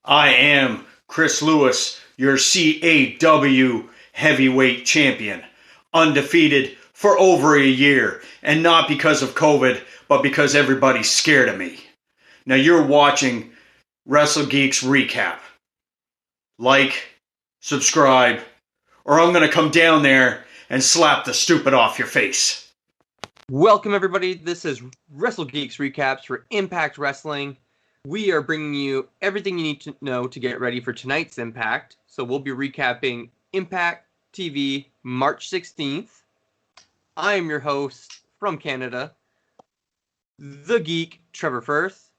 I am Chris Lewis, your CAW heavyweight champion, undefeated for over a year, and not because of COVID, but because everybody's scared of me. Now you're watching Wrestle Geeks Recap. Like, subscribe, or I'm gonna come down there and slap the stupid off your face. Welcome, everybody. This is Wrestle Geeks Recaps for Impact Wrestling. We are bringing you everything you need to know to get ready for tonight's Impact. So we'll be recapping Impact TV March 16th. I am your host from Canada, the geek, Trevor Firth.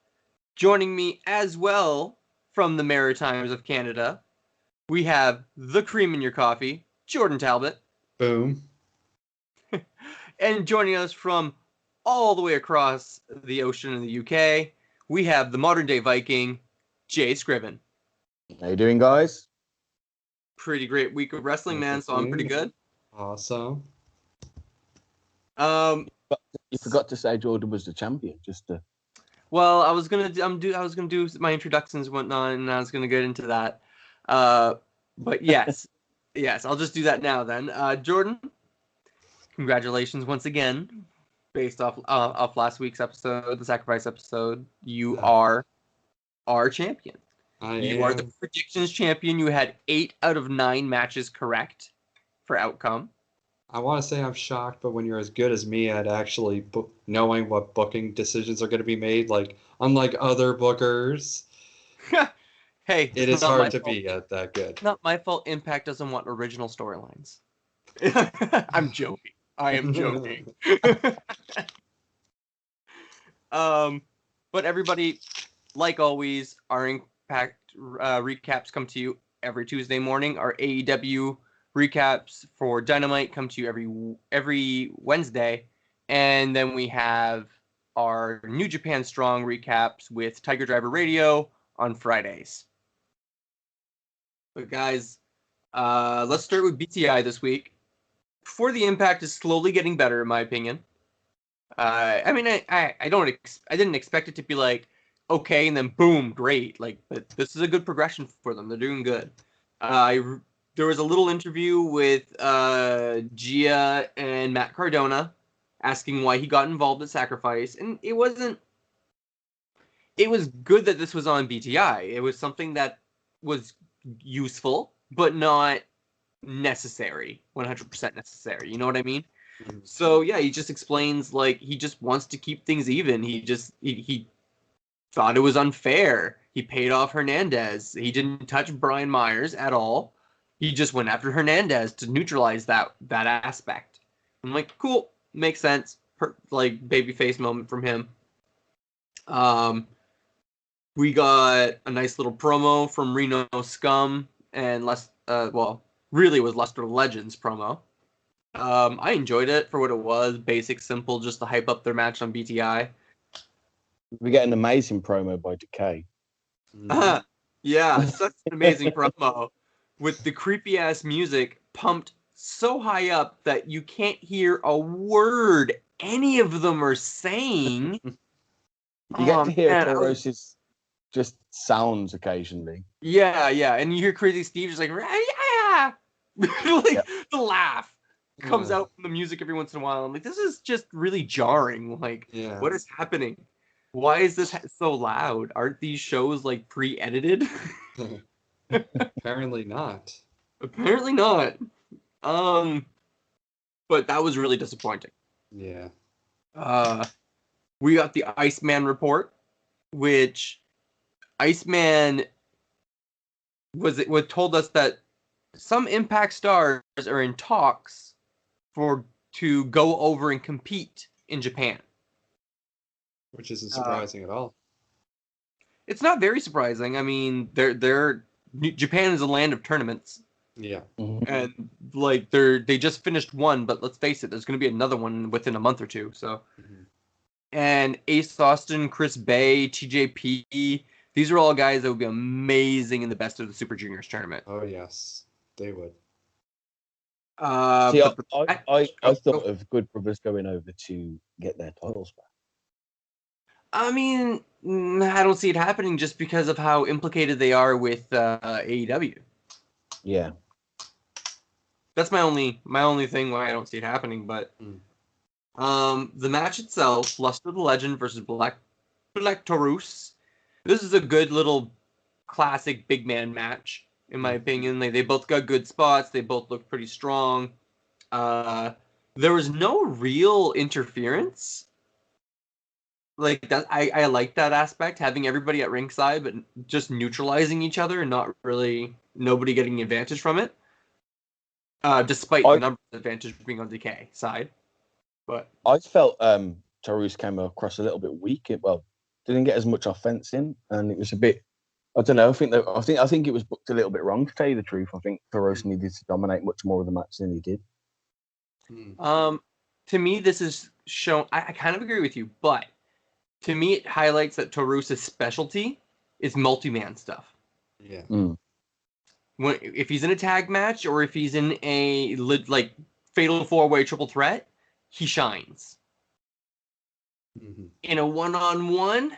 Joining me as well from the Maritimes of Canada, we have the cream in your coffee, Jordan Talbot. Boom. And joining us from all the way across the ocean in the UK, we have the modern day Viking, Jay Scriven. How you doing, guys? Pretty great week of wrestling, man. So I'm pretty good. Awesome. You forgot to say Jordan was the champion. Well, I was gonna do my introductions and whatnot, and I was gonna get into that. But yes, I'll just do that now then. Jordan, congratulations once again. Based off last week's episode, the Sacrifice episode, you are our champion. You are the predictions champion. You had 8 out of 9 matches correct for outcome. I want to say I'm shocked, but when you're as good as me at actually knowing what booking decisions are going to be made, like unlike other bookers, hey, it is hard to be that good. Not my fault. Impact doesn't want original storylines. I'm joking. I am joking. But everybody, like always, our Impact recaps come to you every Tuesday morning. Our AEW recaps for Dynamite come to you every Wednesday. And then we have our New Japan Strong recaps with Tiger Driver Radio on Fridays. But guys, let's start with BTI this week. Before the Impact is slowly getting better, in my opinion. I didn't expect it to be like okay and then boom, great. Like, but this is a good progression for them. They're doing good. There was a little interview with Gia and Matt Cardona asking why he got involved at Sacrifice, and it was good that this was on BTI. It was something that was useful, but not necessary, 100% necessary. You know what I mean? Mm-hmm. So yeah, he just explains like he just wants to keep things even. He thought it was unfair. He paid off Hernandez. He didn't touch Brian Myers at all. He just went after Hernandez to neutralize that aspect. I'm like, cool, makes sense. Like babyface moment from him. We got a nice little promo from Reno Scum and really was Luster Legends promo. I enjoyed it for what it was. Basic, simple, just to hype up their match on BTI. We get an amazing promo by Decay. Yeah, such an amazing promo. With the creepy-ass music pumped so high up that you can't hear a word any of them are saying. You get to hear Toros's just sounds occasionally. Yeah, and you hear Crazy Steve just like, yeah! The laugh comes out from the music every once in a while. I'm like, this is just really jarring. Like, what is happening? Why is this so loud? Aren't these shows like pre-edited? Apparently not. Apparently not. But that was really disappointing. Yeah. We got the Iceman report, which Iceman told us that some Impact stars are in talks to go over and compete in Japan. Which isn't surprising at all. It's not very surprising. I mean, Japan is a land of tournaments. Yeah. And like they just finished one, but let's face it, there's going to be another one within a month or two. So, And Ace Austin, Chris Bay, TJP, these are all guys that would be amazing in the Best of the Super Juniors tournament. Oh yes, they would. I thought of Good Brothers going over to get their titles back. I mean, I don't see it happening just because of how implicated they are with AEW. Yeah. That's my only thing why I don't see it happening. But the match itself, Luster the Legend versus Black Taurus. This is a good little classic big man match, in my opinion. They both got good spots. They both look pretty strong. There was no real interference. Like that, I like that aspect, having everybody at ringside, but just neutralizing each other and not really nobody getting advantage from it. Despite the numbers advantage being on Decay side, but I felt Taurus came across a little bit weak. Didn't get as much offense in, and it was a bit. I don't know. I think it was booked a little bit wrong. To tell you the truth, I think Taurus needed to dominate much more of the match than he did. To me, this is shown. I kind of agree with you, but to me, it highlights that Taurus' specialty is multi-man stuff. Yeah. If he's in a tag match or if he's in a fatal 4-way triple threat, he shines. In a one-on-one,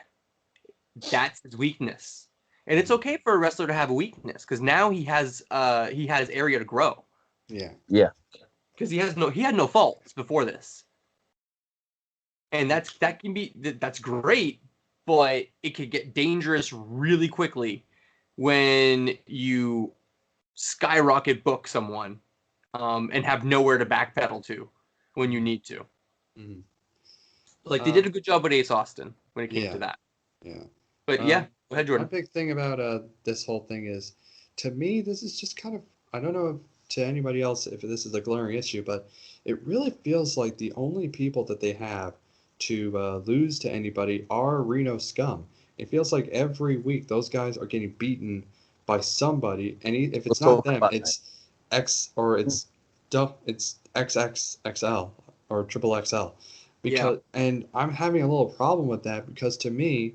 that's his weakness, and it's okay for a wrestler to have a weakness because now he has area to grow. Yeah. Because he had no faults before this, and that's great, but it could get dangerous really quickly when you skyrocket book someone and have nowhere to backpedal to when you need to. Like they did a good job with Ace Austin when it came to that. Yeah. But go ahead, Jordan. My big thing about this whole thing is, to me, this is just kind of, I don't know to anybody else if this is a glaring issue, but it really feels like the only people that they have to lose to anybody are Reno Scum. It feels like every week those guys are getting beaten by somebody, and if it's not them, it's X or it's XXXL or triple XL. And I'm having a little problem with that because to me,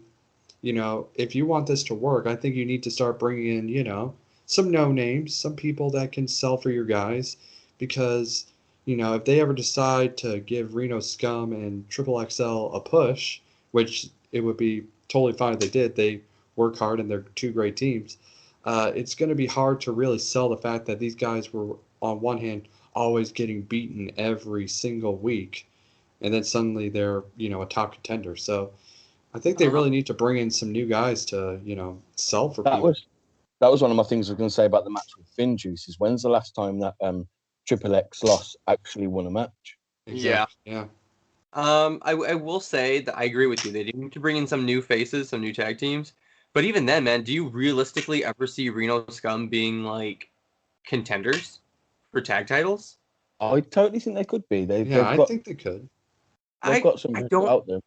if you want this to work, I think you need to start bringing in, some no names, some people that can sell for your guys, because if they ever decide to give Reno Scum and Triple XL a push, which it would be totally fine if they did, they work hard and they're two great teams. It's going to be hard to really sell the fact that these guys were, on one hand, always getting beaten every single week, and then suddenly they're a top contender. So I think they really need to bring in some new guys to sell for people. That was one of my things I was going to say about the match with Finn Juice. Is when's the last time that Triple X loss actually won a match? Exactly. Yeah. I will say that I agree with you. They need to bring in some new faces, some new tag teams. But even then, man, do you realistically ever see Reno Scum being like contenders for tag titles? I totally think they could be. I think they could. They've got some people out there.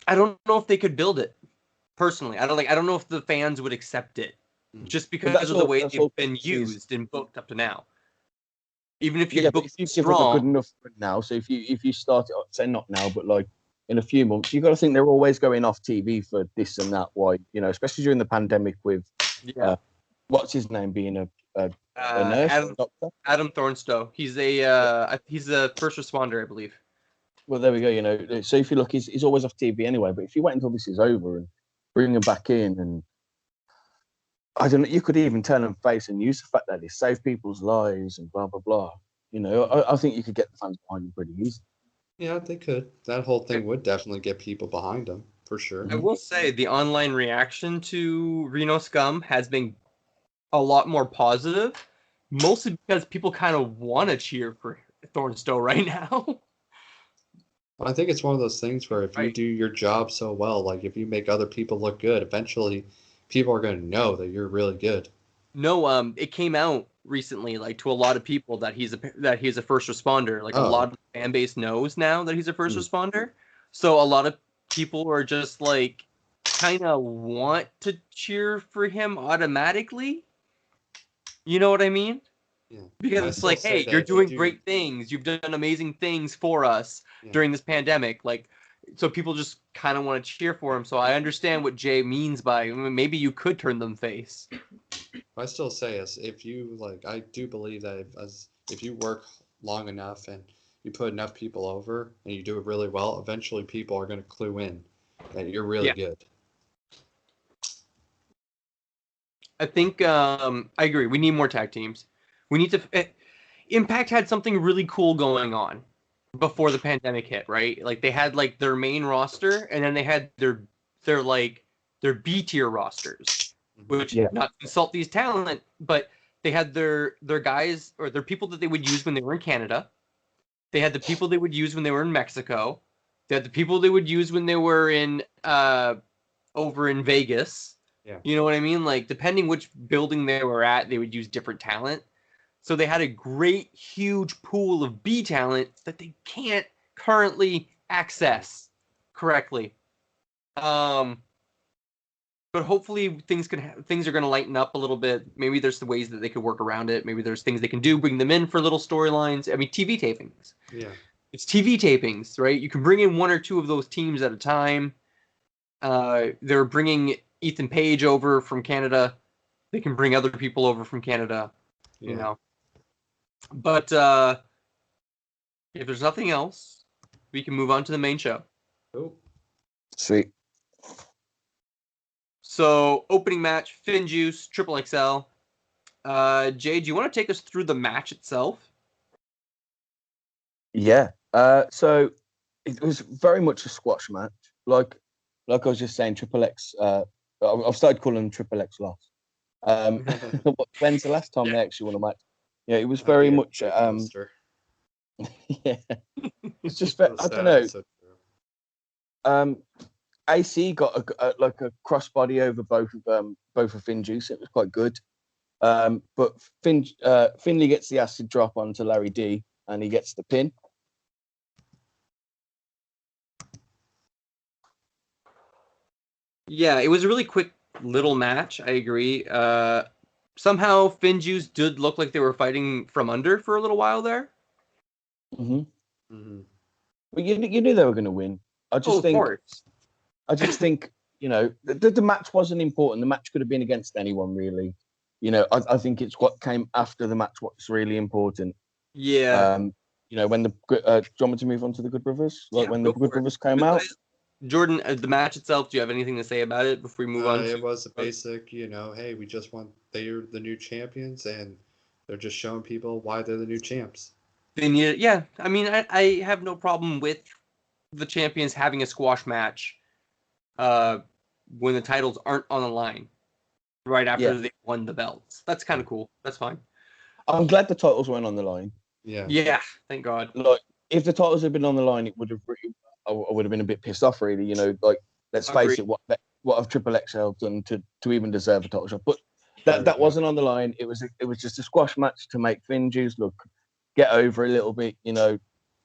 I don't know if they could build it. Personally, I don't know if the fans would accept it, just because of the way they've been used and booked up to now. Even if you book strong, good enough now. So if you start it, say not now, but like in a few months, you got to think they're always going off TV for this and that. Why, especially during the pandemic with what's his name being a nurse, doctor? Adam Thornstowe. He's a first responder, I believe. Well, there we go. So if you look, he's always off TV anyway. But if you wait until this is over and bring him back in, and I don't know, you could even turn him face and use the fact that they save people's lives and blah blah blah. I think you could get the fans behind him pretty easy. Yeah, they could. That whole thing would definitely get people behind him for sure. I will say the online reaction to Reno Scum has been a lot more positive, mostly because people kind of want to cheer for Thornstowe right now. I think it's one of those things where if you do your job so well, like if you make other people look good, eventually people are going to know that you're really good. No, it came out recently, like to a lot of people that he's a first responder. Like a lot of the fan base knows now that he's a first responder. So a lot of people are just like kind of want to cheer for him automatically. You know what I mean? Yeah. Because it's like, hey, you're doing great things. You've done amazing things for us during this pandemic. Like, so people just kind of want to cheer for him. So I understand what Jay means by maybe you could turn them face. I still say if you I do believe that if you work long enough and you put enough people over and you do it really well, eventually people are going to clue in that you're really good. I think I agree. We need more tag teams. We need to. Impact had something really cool going on before the pandemic hit, right? Like they had like their main roster, and then they had their B tier rosters, which Yeah. not to insult these talent, but they had their guys or their people that they would use when they were in Canada. They had the people they would use when they were in Mexico. They had the people they would use when they were in over in Vegas. Yeah. You know what I mean? Like depending which building they were at, they would use different talent. So they had a great, huge pool of B talent that they can't currently access correctly. But hopefully things are going to lighten up a little bit. Maybe there's the ways that they could work around it. Maybe there's things they can do, bring them in for little storylines. I mean, TV tapings. Yeah. It's TV tapings, right? You can bring in one or two of those teams at a time. They're bringing Ethan Page over from Canada. They can bring other people over from Canada, you know. But if there's nothing else, we can move on to the main show. Oh. Sweet. So, opening match, Finn Juice, Triple XL. Jay, do you want to take us through the match itself? Yeah. So it was very much a squash match. Like I was just saying, Triple X. I've started calling them Triple X loss. When's the last time they actually won a match? Yeah, it was very much. Yeah, it's just. I don't know. AC got a crossbody over both of Finn Juice. It was quite good. But Finley gets the acid drop onto Larry D, and he gets the pin. Yeah, it was a really quick little match. I agree. Somehow Finn Juice did look like they were fighting from under for a little while there. Mm-hmm. Mm-hmm. But you knew they were going to win. I just think you know the match wasn't important. The match could have been against anyone really. You know, I think it's what came after the match what's really important. Yeah. You know, when do you want me to move on to the Good Brothers? Like when the Good Brothers came out. Jordan, the match itself, do you have anything to say about it before we move on? It was a basic, you know, hey, we just want, they're the new champions, and they're just showing people why they're the new champs. Then yeah, I mean, I have no problem with the champions having a squash match when the titles aren't on the line right after they won the belts. That's kind of cool. That's fine. I'm glad the titles weren't on the line. Yeah. Yeah, thank God. Like, if the titles had been on the line, it would have. I would have been a bit pissed off, really. You know, like let's face it, what have Triple XL done to even deserve a title shot? But that wasn't on the line. It was just a squash match to make Finn Juice get over a little bit, you know,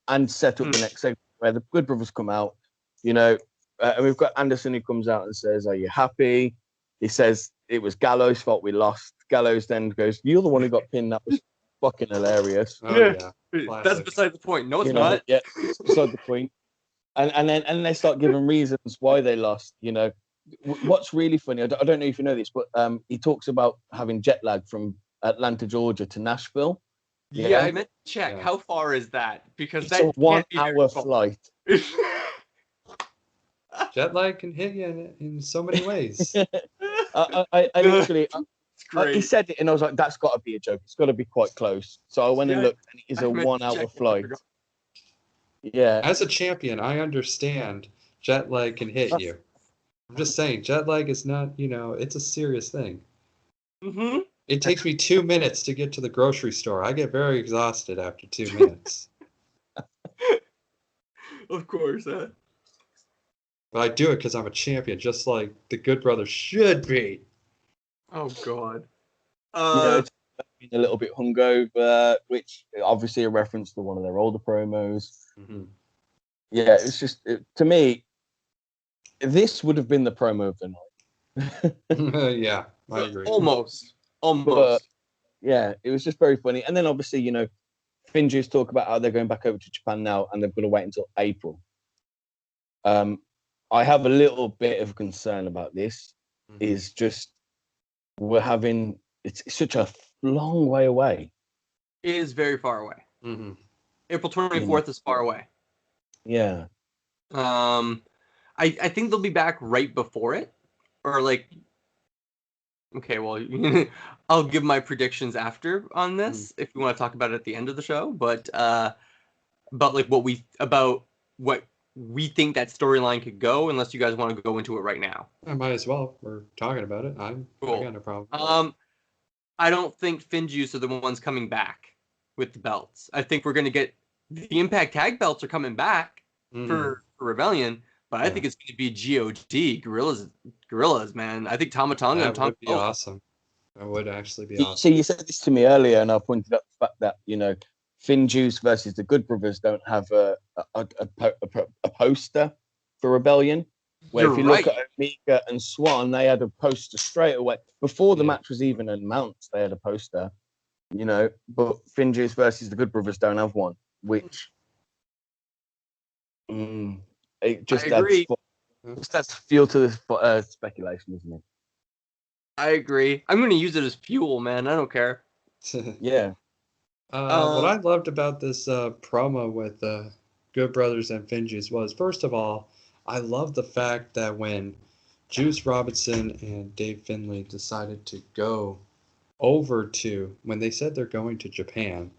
and set up the next segment where the Good Brothers come out, you know, and we've got Anderson who comes out and says, "Are you happy?" He says it was Gallows' fault we lost. Gallows then goes, "You're the one who got pinned. That was fucking hilarious." Oh, yeah. That's beside the point. No, it's not. Yeah, it's beside the point. And then they start giving reasons why they lost. You know, what's really funny, I don't know if you know this, but he talks about having jet lag from Atlanta, Georgia to Nashville. Yeah, I meant to check. Yeah. How far is that? Because it's a 1 hour flight. Jet lag can hit you in so many ways. I literally, he said it, and I was like, "That's got to be a joke. It's got to be quite close." So I went and looked, and it is a 1 hour flight. Yeah. As a champion, I understand jet lag can hit you. I'm just saying, jet lag is not, you know, it's a serious thing. Mm-hmm. It takes me 2 minutes to get to the grocery store. I get very exhausted after 2 minutes. Of course, huh? But I do it because I'm a champion, just like the Good Brothers should be. Oh, God. Being a little bit hungover, which obviously a reference to one of their older promos. Mm-hmm. Yeah, it's just to me, this would have been the promo of the night. Yeah, I agree. Almost. But, yeah, it was just very funny. And then obviously, you know, Finn Juice talk about how they're going back over to Japan now, and they're going to wait until April. I have a little bit of concern about this. Mm-hmm. Is just it's such a long way away. It is very far away. Mm-hmm. April 24th is far away. Yeah. I think they'll be back right before it, or like Okay, well, I'll give my predictions after on this if you want to talk about it at the end of the show. But like what we think that storyline could go, unless you guys want to go into it right now. I might as well. We're talking about it. I got no problem. I don't think Finjuice are the ones coming back with the belts. I think we're going to get the Impact Tag belts are coming back for Rebellion, but I think it's going to be GOD Gorillas, man. I think Tama Tonga and Tonga would be awesome. That would actually be awesome. So you said this to me earlier, and I pointed out the fact that Finjuice versus the Good Brothers don't have a poster for Rebellion. Where if you look at Omega and Swan, they had a poster straight away before the match was even announced. They had a poster, but Finjuice versus the Good Brothers don't have one, which it just adds fuel to this speculation, isn't it? I agree. I'm going to use it as fuel, man. I don't care. Yeah. What I loved about this promo with Good Brothers and Finjuice was, first of all, I love the fact that when Juice Robinson and Dave Finlay decided to go over to, when they said they're going to Japan,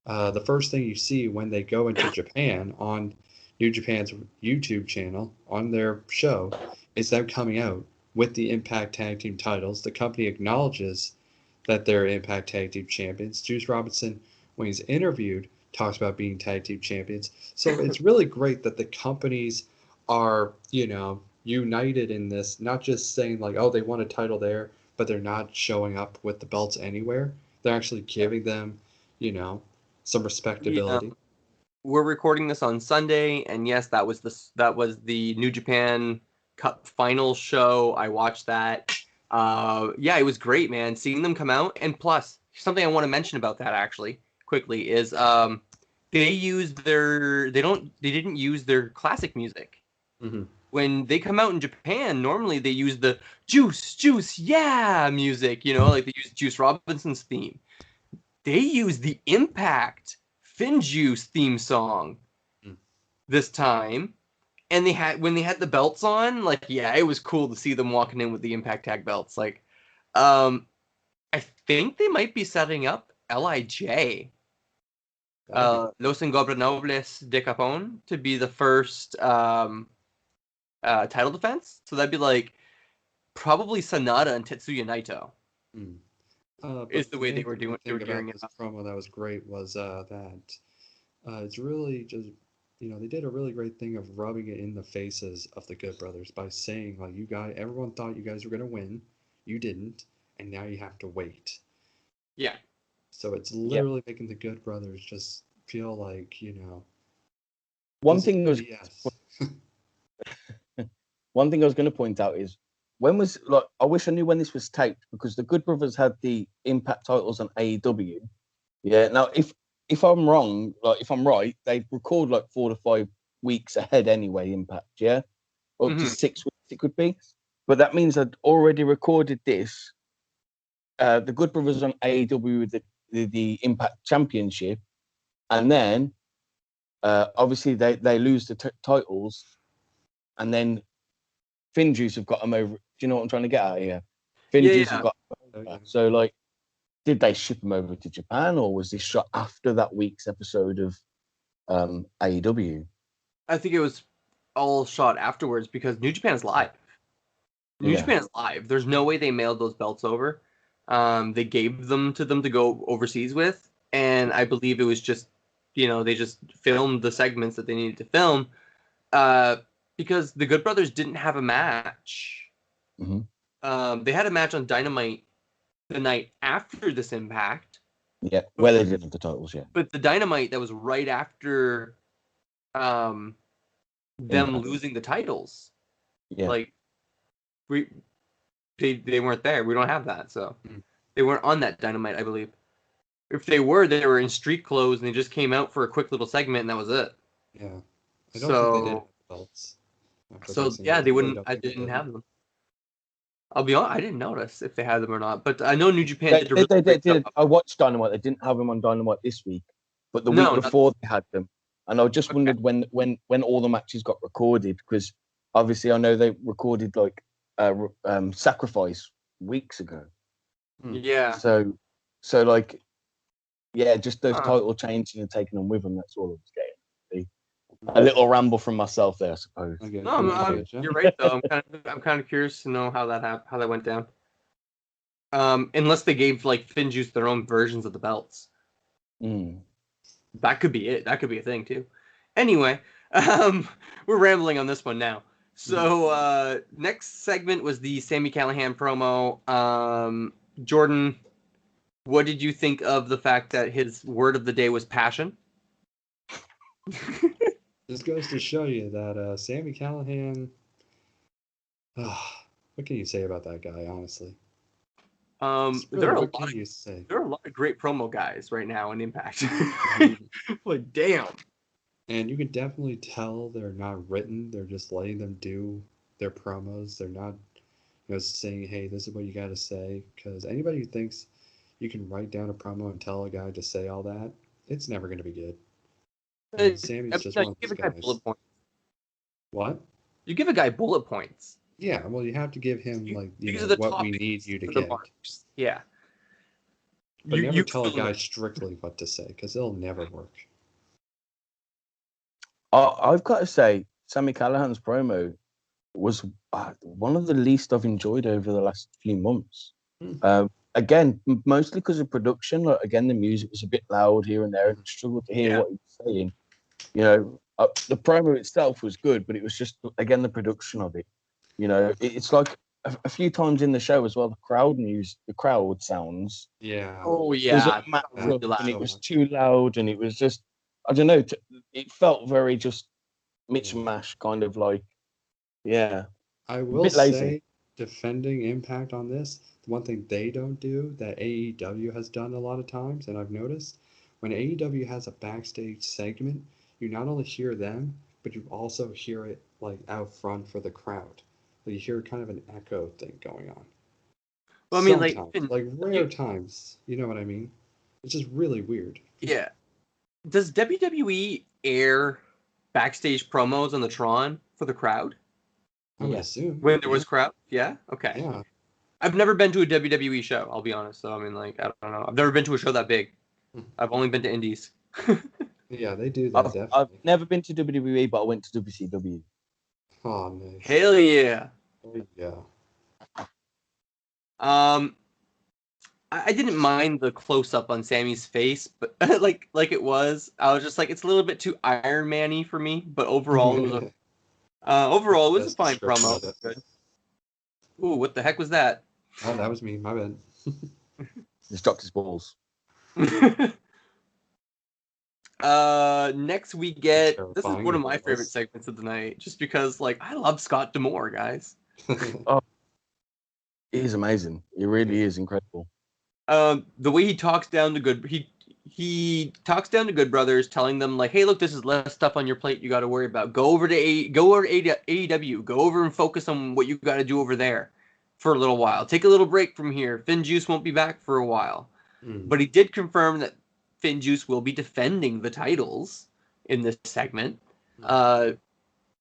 the first thing you see when they go into Japan on New Japan's YouTube channel, on their show, is them coming out with the Impact Tag Team titles. The company acknowledges that they're Impact Tag Team champions. Juice Robinson, when he's interviewed, talks about being Tag Team champions. So it's really great that the companies are, united in this, not just saying like, oh, they want a title there, but they're not showing up with the belts anywhere. They're actually giving them, some respectability. Yeah. We're recording this on Sunday, and yes, that was the New Japan Cup final show. I watched that. It was great, man. Seeing them come out, and plus something I want to mention about that actually quickly is they didn't use their classic music. Mm-hmm. When they come out in Japan, normally they use the juice, yeah music, like they use Juice Robinson's theme. They use the Impact Finjuice theme song this time. And when they had the belts on, it was cool to see them walking in with the Impact Tag belts. I think they might be setting up LIJ, Los Ingobernables de Capón, to be the first title defense. So that'd be probably Sanada and Tetsuya Naito. Is the way they were doing this promo that was great was that it's really just, they did a really great thing of rubbing it in the faces of the Good Brothers by saying, everyone thought you guys were going to win. You didn't. And now you have to wait. Yeah. So it's literally making the Good Brothers just feel like, One thing I was going to point out is, I wish I knew when this was taped, because the Good Brothers had the Impact titles on AEW. Yeah. Now, if I'm wrong, if I'm right, they record 4 to 5 weeks ahead anyway, Impact, yeah? Up to 6 weeks it could be. But that means I'd already recorded this. The Good Brothers on AEW with the Impact Championship. And then, obviously, they lose the titles. And then Finjuice have got them over. Do you know what I'm trying to get at here? Finjuice have got them over. So, did they ship them over to Japan, or was this shot after that week's episode of AEW? I think it was all shot afterwards, because New Japan is live. New Japan is live. There's no way they mailed those belts over. They gave them to go overseas with, and I believe it was just, they just filmed the segments that they needed to film, because the Good Brothers didn't have a match. Mm-hmm. They had a match on Dynamite the night after this Impact. Yeah, where they didn't have the titles yet. But the Dynamite that was right after them losing the titles. Yeah. They weren't there. We don't have that, so they weren't on that Dynamite, I believe. If they were in street clothes, and they just came out for a quick little segment, and that was it. Yeah. I don't think they did belts. So they wouldn't. I didn't have them. I'll be honest, I didn't notice if they had them or not, but I know New Japan did. I watched Dynamite. They didn't have them on Dynamite this week, but the week before they had them. And I just wondered when all the matches got recorded, because obviously I know they recorded Sacrifice weeks ago. Yeah. So like, yeah, just those title changes and taking them with them. That's all I was getting. A little ramble from myself there, I suppose. Okay, No, you're right though. I'm kind of curious to know how that went down. Unless they gave like Finjuice their own versions of the belts. That could be it. That could be a thing too. Anyway, we're rambling on this one now. So next segment was the Sami Callihan promo. Jordan, what did you think of the fact that his word of the day was passion? This goes to show you that Sami Callihan. What can you say about that guy, honestly? There are a what lot. Can you say? There are a lot of great promo guys right now in Impact. Like, damn. And you can definitely tell they're not written. They're just letting them do their promos. They're not, saying, "Hey, this is what you got to say." Because anybody who thinks you can write down a promo and tell a guy to say all that, it's never going to be good. And Sammy's just one of those guys. Bullet points. What? You give a guy bullet points. Yeah, well, you have to give him what we need you to get. Marks. Yeah. But never tell a guy strictly what to say, because it'll never work. I've got to say, Sami Callihan's promo was one of the least I've enjoyed over the last few months. Again, mostly because of production. Like, again, the music was a bit loud here and there, and I struggled to hear what he was saying. The promo itself was good, but it was just, again, the production of it. It's like a few times in the show as well, the crowd sounds. Yeah. Oh, yeah. And it was too loud, and it was just, I don't know, it felt very just mishmash, kind of like, yeah. I will say, defending Impact on this, the one thing they don't do that AEW has done a lot of times, and I've noticed, when AEW has a backstage segment, you not only hear them, but you also hear it like out front for the crowd. Like, you hear kind of an echo thing going on. Well, I mean, sometimes, rare times. You know what I mean? It's just really weird. Yeah. Does WWE air backstage promos on the Tron for the crowd? I would assume. When there was crowd? Yeah? Okay. Yeah. I've never been to a WWE show, I'll be honest. So, I mean, like, I don't know. I've never been to a show that big. I've only been to indies. Yeah, they do that, definitely. I've never been to WWE, but I went to WCW. Oh, nice. Hell yeah. Oh, yeah. I didn't mind the close-up on Sammy's face, but like it was. I was just like, it's a little bit too Iron Man-y for me, but overall, it was a fine promo. Good. Ooh, what the heck was that? Oh, that was me. My bad. Just dropped his balls. Next we get, this is one of my favorite segments of the night, just because, like, I love Scott D'Amore, guys. Oh, he's amazing. He really is incredible. The way he talks down to he talks down to Good Brothers, telling them, like, hey, look, this is less stuff on your plate you got to worry about. Go over to AEW. Go over and focus on what you got to do over there for a little while. Take a little break from here. Finjuice won't be back for a while. But he did confirm that Finjuice will be defending the titles in this segment.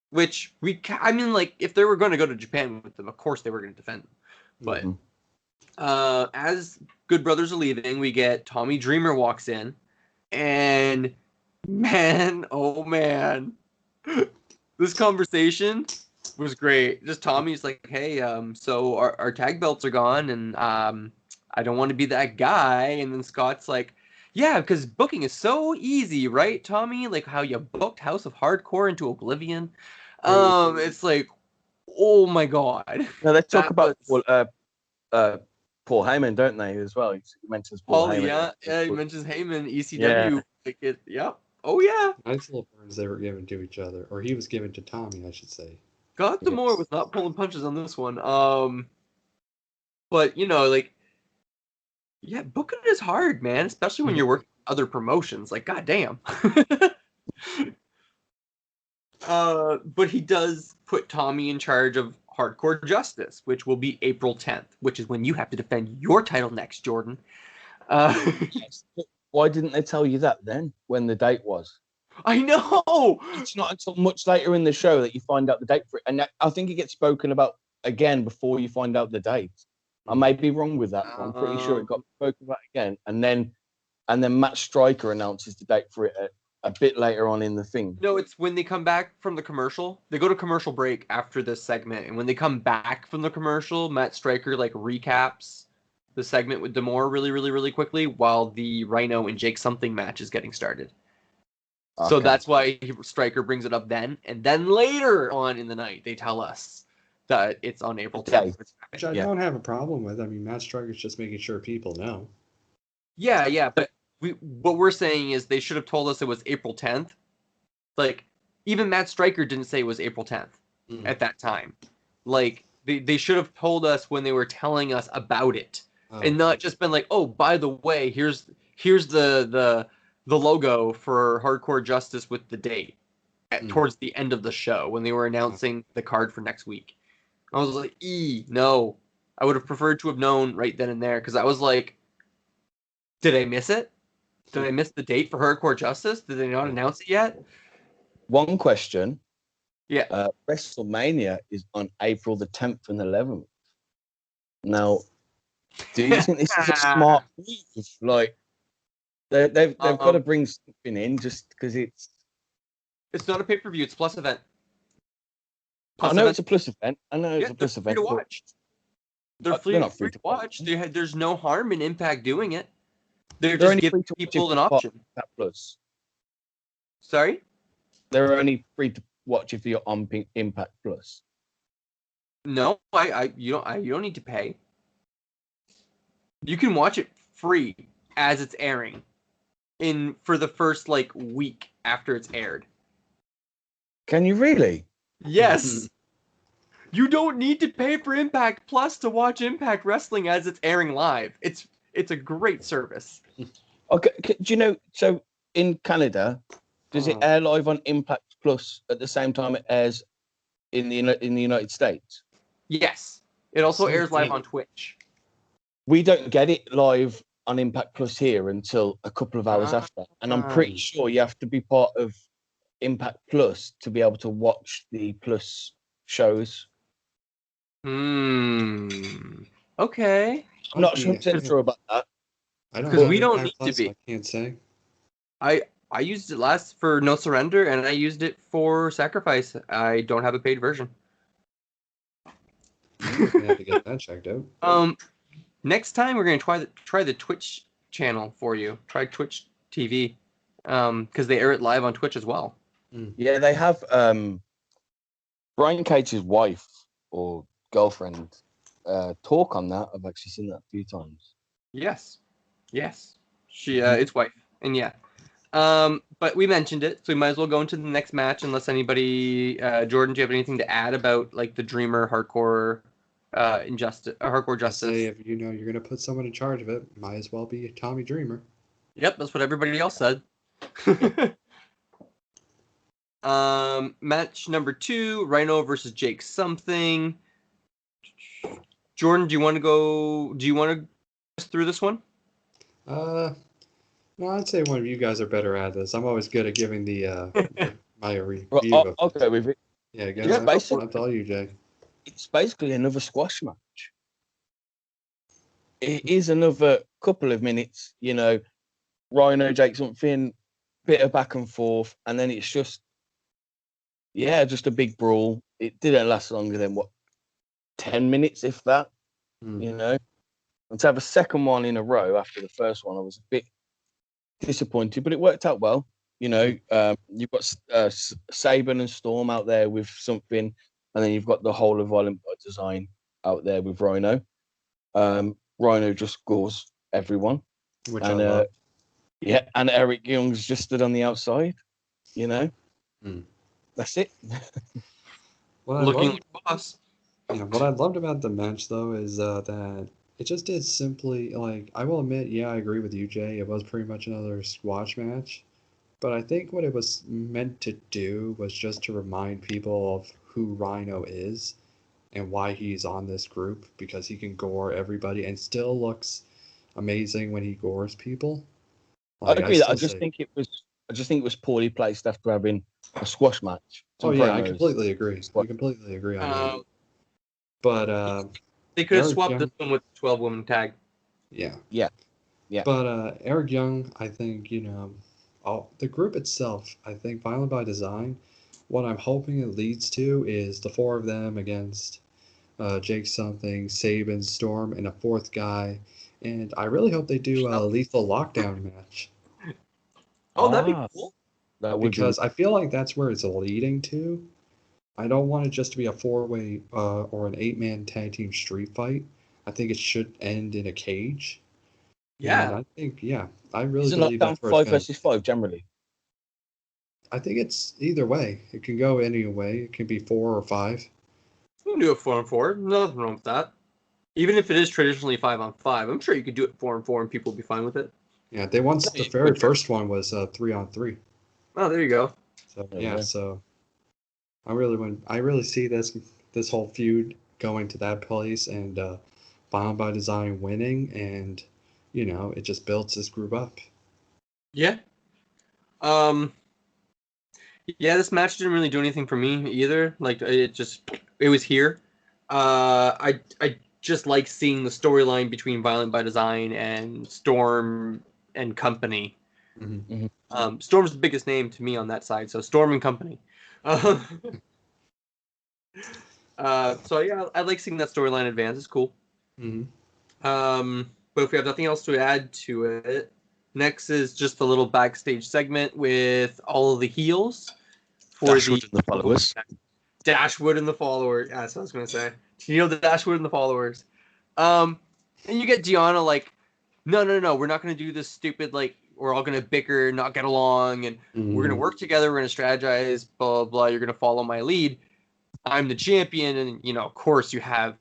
Which, I mean, like, if they were going to go to Japan with them, of course they were going to defend them. But as Good Brothers are leaving, we get Tommy Dreamer walks in, and man, oh man, this conversation was great. Just Tommy's like, hey, so our tag belts are gone, and I don't want to be that guy. And then Scott's like, yeah, because booking is so easy, right, Tommy? Like how you booked House of Hardcore into Oblivion. It's like, oh my god. Now let's talk about Paul Heyman, don't they, as well? He mentions Paul Heyman. Yeah, he mentions Heyman, ECW. Yeah. Oh, yeah. Nice little burns they were given to each other. Or he was given to Tommy, I should say. Scott D'Amore was not pulling punches on this one. But, like, yeah, booking is hard, man, especially when you're working other promotions. Like, goddamn. But he does put Tommy in charge of Hardcore Justice, which will be April 10th, which is when you have to defend your title next, Jordan. Yes. Why didn't they tell you that then, when the date was? I know! It's not until much later in the show that you find out the date for it. And I think it gets spoken about again before you find out the date. I may be wrong with that, but I'm pretty sure it got spoken about again. And then Matt Stryker announces the date for it a bit later on in the thing. No, it's when they come back from the commercial. They go to commercial break after this segment, and when they come back from the commercial, Matt Stryker like recaps the segment with D'Amore really, really, really quickly while the Rhino and Jake something match is getting started. Okay. So that's why Stryker brings it up then, and then later on in the night they tell us that it's on April 10th. Which I don't have a problem with. I mean, Matt Stryker's just making sure people know. Yeah, but what we're saying is they should have told us it was April 10th. Like, even Matt Stryker didn't say it was April 10th at that time. Like, they should have told us when they were telling us about it, and not just been like, oh, by the way, here's the logo for Hardcore Justice with the date towards the end of the show when they were announcing the card for next week. I was like, no. I would have preferred to have known right then and there, because I was like, did I miss it? Did I miss the date for Hardcore Justice? Did they not announce it yet? One question. Yeah. WrestleMania is on April the 10th and 11th. Now, do you think this is a smart move? Like, they've got to bring something in just because it's not a pay-per-view. It's Plus event. I know it's a Plus event. It's a Plus event. Free to watch. They're not free to watch. There's no harm in Impact doing it. They're just giving people an option. Impact Plus. Sorry? They're only free to watch if you're on Impact Plus. No, you don't need to pay. You can watch it free as it's airing for the first week after it's aired. Can you really? Yes. You don't need to pay for Impact Plus to watch Impact Wrestling as it's airing live. It's a great service. Okay, do you know? So in Canada, does it air live on Impact Plus at the same time it airs in the United States? Yes, it also airs live on Twitch. We don't get it live on Impact Plus here until a couple of hours after, and I'm pretty sure you have to be part of Impact Plus to be able to watch the Plus shows. Okay. I'm not sure about that. I don't. Because we don't need to be. I can't say. I used it last for No Surrender, and I used it for Sacrifice. I don't have a paid version. We're gonna have to get that checked out. Next time we're gonna try the Twitch channel for you. Try Twitch TV, because they air it live on Twitch as well. Yeah, they have. Brian Cage's wife or girlfriend talk on that. I've actually seen that a few times. Yes. She it's wife, and yeah. But we mentioned it, so we might as well go into the next match. Unless anybody, Jordan, do you have anything to add about the Dreamer Hardcore Hardcore Justice? Say if you're gonna put someone in charge of it, might as well be Tommy Dreamer. Yep, that's what everybody else said. Match number 2, Rhino versus Jake something. Jordan, do you want to go through this one? No, I'd say one of you guys are better at this. I'm always good at giving my review. Okay, with it. Yeah, that's all you, Jay. It's basically another squash match. It is another couple of minutes, Rhino, Jake something, bit of back and forth, and then it's just a big brawl. It didn't last longer than 10 minutes, if that, And to have a second one in a row after the first one, I was a bit disappointed, but it worked out well. You've got Saban and Storm out there with something, and then you've got the whole of Violent by Design out there with Rhino. Rhino just gores everyone. Which I love. Yeah, and Eric Young's just stood on the outside, That's it. Looking like a boss. What I loved about the match, though, is that it just did simply, I will admit, I agree with you, Jay. It was pretty much another squash match. But I think what it was meant to do was just to remind people of who Rhino is and why he's on this group, because he can gore everybody and still looks amazing when he gores people. I agree. I just think it was poorly placed after having a squash match. I completely agree. I completely agree on that. But They could have Eric swapped Young. this one with the 12-woman tag. Yeah. Yeah. Yeah. But Eric Young, I think, the group itself, I think Violent by Design, what I'm hoping it leads to is the four of them against Jake Something, Saban, Storm, and a fourth guy. And I really hope they do a lethal lockdown match. Oh, that'd be cool. That would Because I feel like that's where it's leading to. I don't want it just to be a four-way or an eight-man tag team street fight. I think it should end in a cage. Yeah. And I think, I really Isn't believe lockdown that's where it's 5 gonna. versus 5 generally? I think it's either way. It can go any way. It can be 4 or 5. You can do it 4-on-4. Nothing wrong with that. Even if it is traditionally 5-on-5, I'm sure you could do it 4-on-4 and people will be fine with it. Yeah, the very first one was 3-on-3. Oh, there you go. So Yeah. so I really see this whole feud going to that place and Violent by Design winning, and it just builds this group up. Yeah. Yeah, this match didn't really do anything for me either. Like it was here. I just like seeing the storyline between Violent by Design and Storm and Company. Mm-hmm. Storm's the biggest name to me on that side, so Storm and Company. So yeah, I like seeing that storyline advance. It's cool. Mm-hmm. But if we have nothing else to add to it, next is just a little backstage segment with all of the heels for Dashwood and the followers. Dashwood and the followers. That's what I was gonna say. The Dashwood and the followers. And you get Deanna like, no, we're not gonna do this stupid like we're all gonna bicker, not get along, and we're gonna work together. We're gonna strategize. Blah blah blah. You're gonna follow my lead. I'm the champion, and of course you have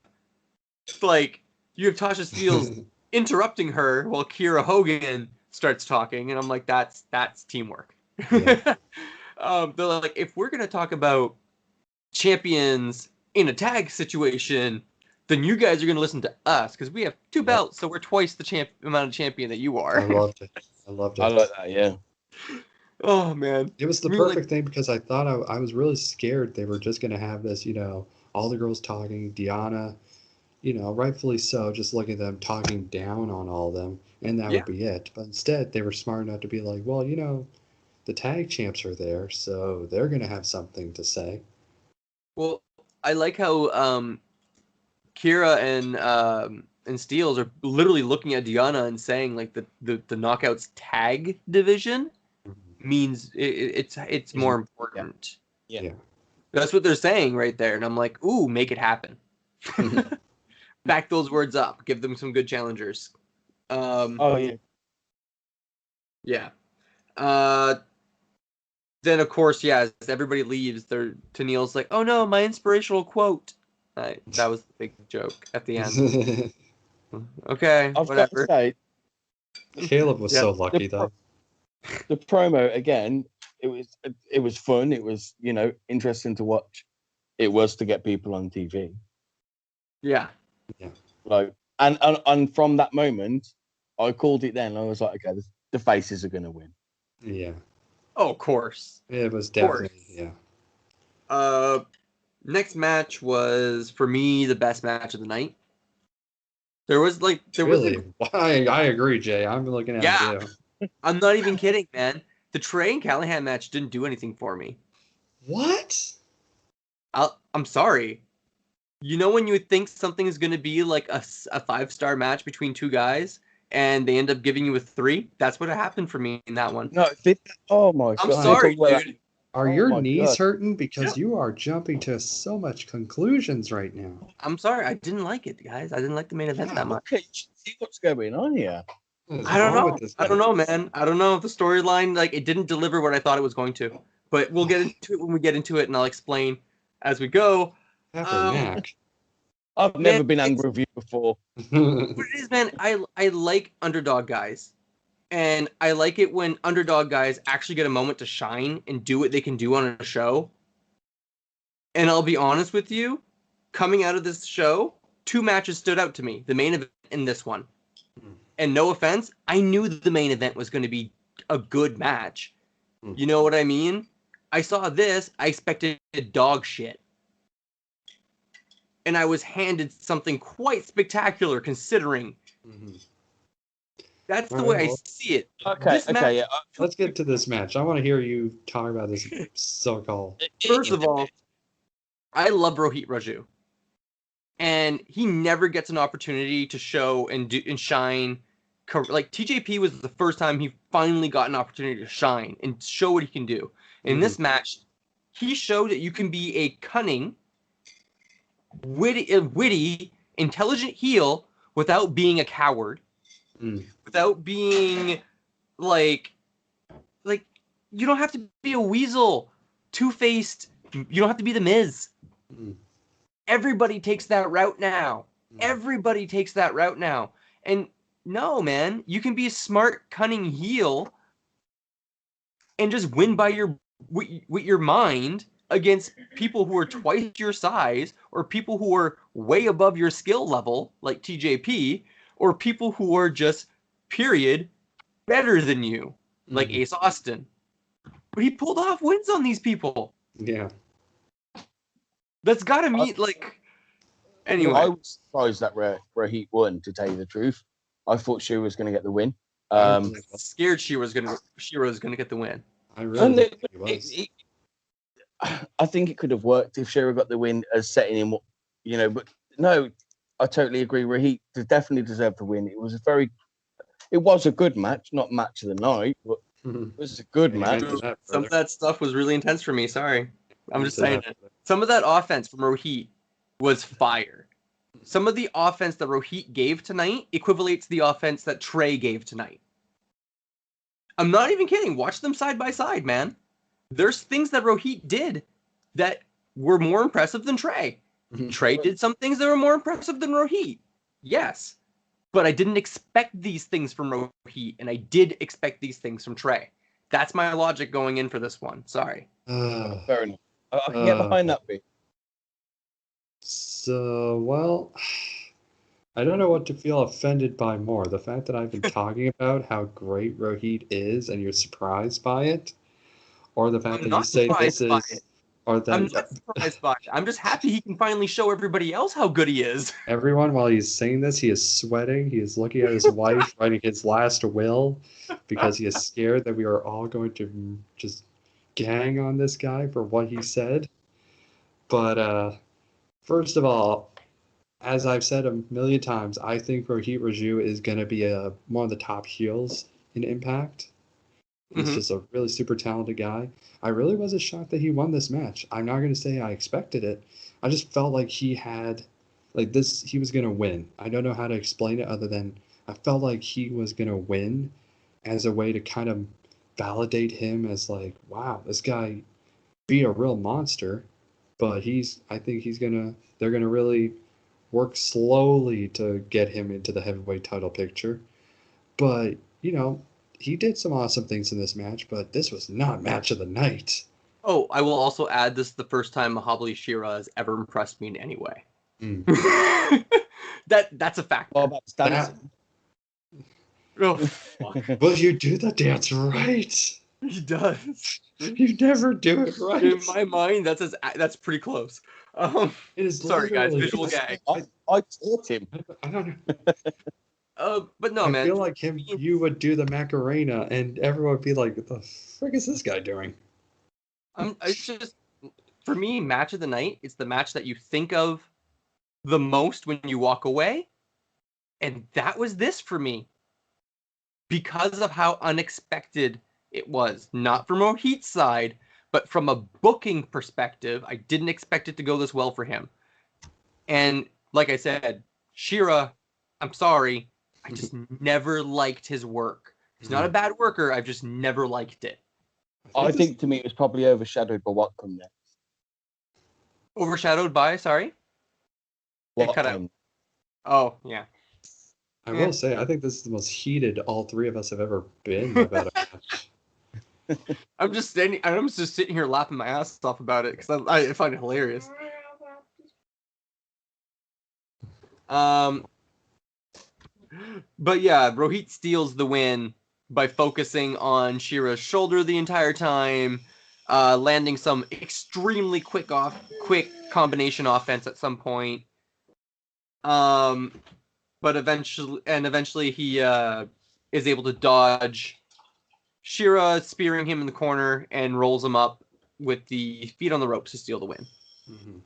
Tasha Steelz interrupting her while Kiera Hogan starts talking, and I'm like, that's teamwork. Yeah. They're like, if we're gonna talk about champions in a tag situation, then you guys are gonna listen to us because we have 2 belts, so we're twice the amount of champion that you are. I loved it. I like that. Yeah. Oh man, it was the perfect thing because I thought I was really scared they were just gonna have this, all the girls talking, Deanna, rightfully so, just look at them talking down on all of them, and that would be it. But instead, they were smart enough to be like, well, the tag champs are there, so they're going to have something to say. Well, I like how Kira and Steels are literally looking at Deanna and saying like the Knockouts tag division means it's more important. Yeah. That's what they're saying right there, and I'm like, ooh, make it happen. Back those words up. Give them some good challengers. Yeah. Then of course, as everybody leaves, Tennille's like, "Oh no, my inspirational quote." That was the big joke at the end. Okay, I've whatever. got to say, Caleb was so lucky though. The promo again, it was fun. It was interesting to watch. It was to get people on TV. Yeah. Like and from that moment, I called it then. I was like, okay, the faces are going to win. Yeah. Oh, of course. It was definitely Next match was for me the best match of the night. I agree, Jay. I'm looking at it too. I'm not even kidding, man. The Trey and Callahan match didn't do anything for me. What? I'm sorry. When you think something is going to be like a 5-star match between 2 guys and they end up giving you a 3? That's what happened for me in that one. No, oh my God. I'm sorry, dude. Are your knees hurting? Because you are jumping to so much conclusions right now. I'm sorry. I didn't like it, guys. I didn't like the main event that much. Okay, see what's going on here. I don't know. I don't know, man. I don't know if the storyline, it didn't deliver what I thought it was going to. But we'll get into it when we get into it, and I'll explain as we go. I've never been angry with you before. What it is, man, I like underdog guys. And I like it when underdog guys actually get a moment to shine and do what they can do on a show. And I'll be honest with you, coming out of this show, 2 matches stood out to me. The main event and this one. And no offense, I knew the main event was going to be a good match. You know what I mean? I saw this, I expected dog shit. and I was handed something quite spectacular considering. Mhm. That's the All way right, I well, see it. Okay, This match, okay, yeah. let's get to this match. I want to hear you talk about this so-called. First of all, I love Rohit Raju. And he never gets an opportunity to show and shine. Like TJP was the first time he finally got an opportunity to shine and show what he can do. In this match, he showed that you can be a cunning, witty, intelligent heel without being a coward, without being like you don't have to be a weasel, two-faced. You don't have to be the Miz. Everybody takes that route now. Everybody takes that route now. And no, man, you can be a smart, cunning heel and just win by with your mind against people who are twice your size, or people who are way above your skill level, like TJP, or people who are just, period, better than you, like Ace Austin. But he pulled off wins on these people. Yeah. That's gotta mean, like... Anyway. I was surprised that Rohit won, to tell you the truth. I thought Shira was going to get the win. Scared Shira was gonna get the win. I really think he was. I think it could have worked if Shira got the win as setting him, but no, I totally agree. Rohit definitely deserved the win. It was a good match, not match of the night, but it was a good match. Some of that stuff was really intense for me. Sorry. I'm just saying it. Some of that offense from Rohit was fire. Some of the offense that Rohit gave tonight equivalates the offense that Trey gave tonight. I'm not even kidding. Watch them side by side, man. There's things that Rohit did that were more impressive than Trey. Trey did some things that were more impressive than Rohit. Yes. But I didn't expect these things from Rohit, and I did expect these things from Trey. That's my logic going in for this one. Sorry. Fair enough. I can get behind that bit. So, well, I don't know what to feel offended by more. The fact that I've been talking about how great Rohit is and you're surprised by it, or the fact that you say this is... I'm not surprised by it. I'm just happy he can finally show everybody else how good he is. Everyone, while he's saying this, he is sweating. He is looking at his wife, writing his last will, because he is scared that we are all going to just gang on this guy for what he said. But first of all, as I've said a million times, I think Rohit Raju is going to be one of the top heels in Impact. He's just a really super talented guy. I really wasn't shocked that he won this match. I'm not going to say I expected it. I just felt like he had, he was going to win. I don't know how to explain it other than I felt like he was going to win as a way to kind of validate him as wow, this guy beat a real monster. But I think they're going to really work slowly to get him into the heavyweight title picture. But, he did some awesome things in this match, but this was not match of the night. Oh, I will also add, this is the first time Mahabali Shira has ever impressed me in any way. That's a fact. Well, that's dancing. Oh, fuck. Well, you do the dance right. He does. You never do it right. In my mind, that's pretty close. It is sorry, guys. Visual gag. I taught him. I don't know. But no, I man. feel like you would do the Macarena, and everyone would be like, "What the frick is this guy doing?" It's just, for me, match of the night. It's the match that you think of the most when you walk away, and that was this for me, because of how unexpected it was. Not from Rohit's side, but from a booking perspective, I didn't expect it to go this well for him. And like I said, Shira, I'm sorry, I just never liked his work. He's not a bad worker. I've just never liked it. I think to me it was probably overshadowed by what come next. Overshadowed by, sorry? What It cut out. Oh, yeah. I will say, I think this is the most heated all three of us have ever been about a match. I'm just sitting here laughing my ass off about it because I find it hilarious. But yeah, Rohit steals the win by focusing on Shira's shoulder the entire time, landing some extremely quick combination offense at some point. But eventually he is able to dodge Shira spearing him in the corner and rolls him up with the feet on the ropes to steal the win. Mm-hmm.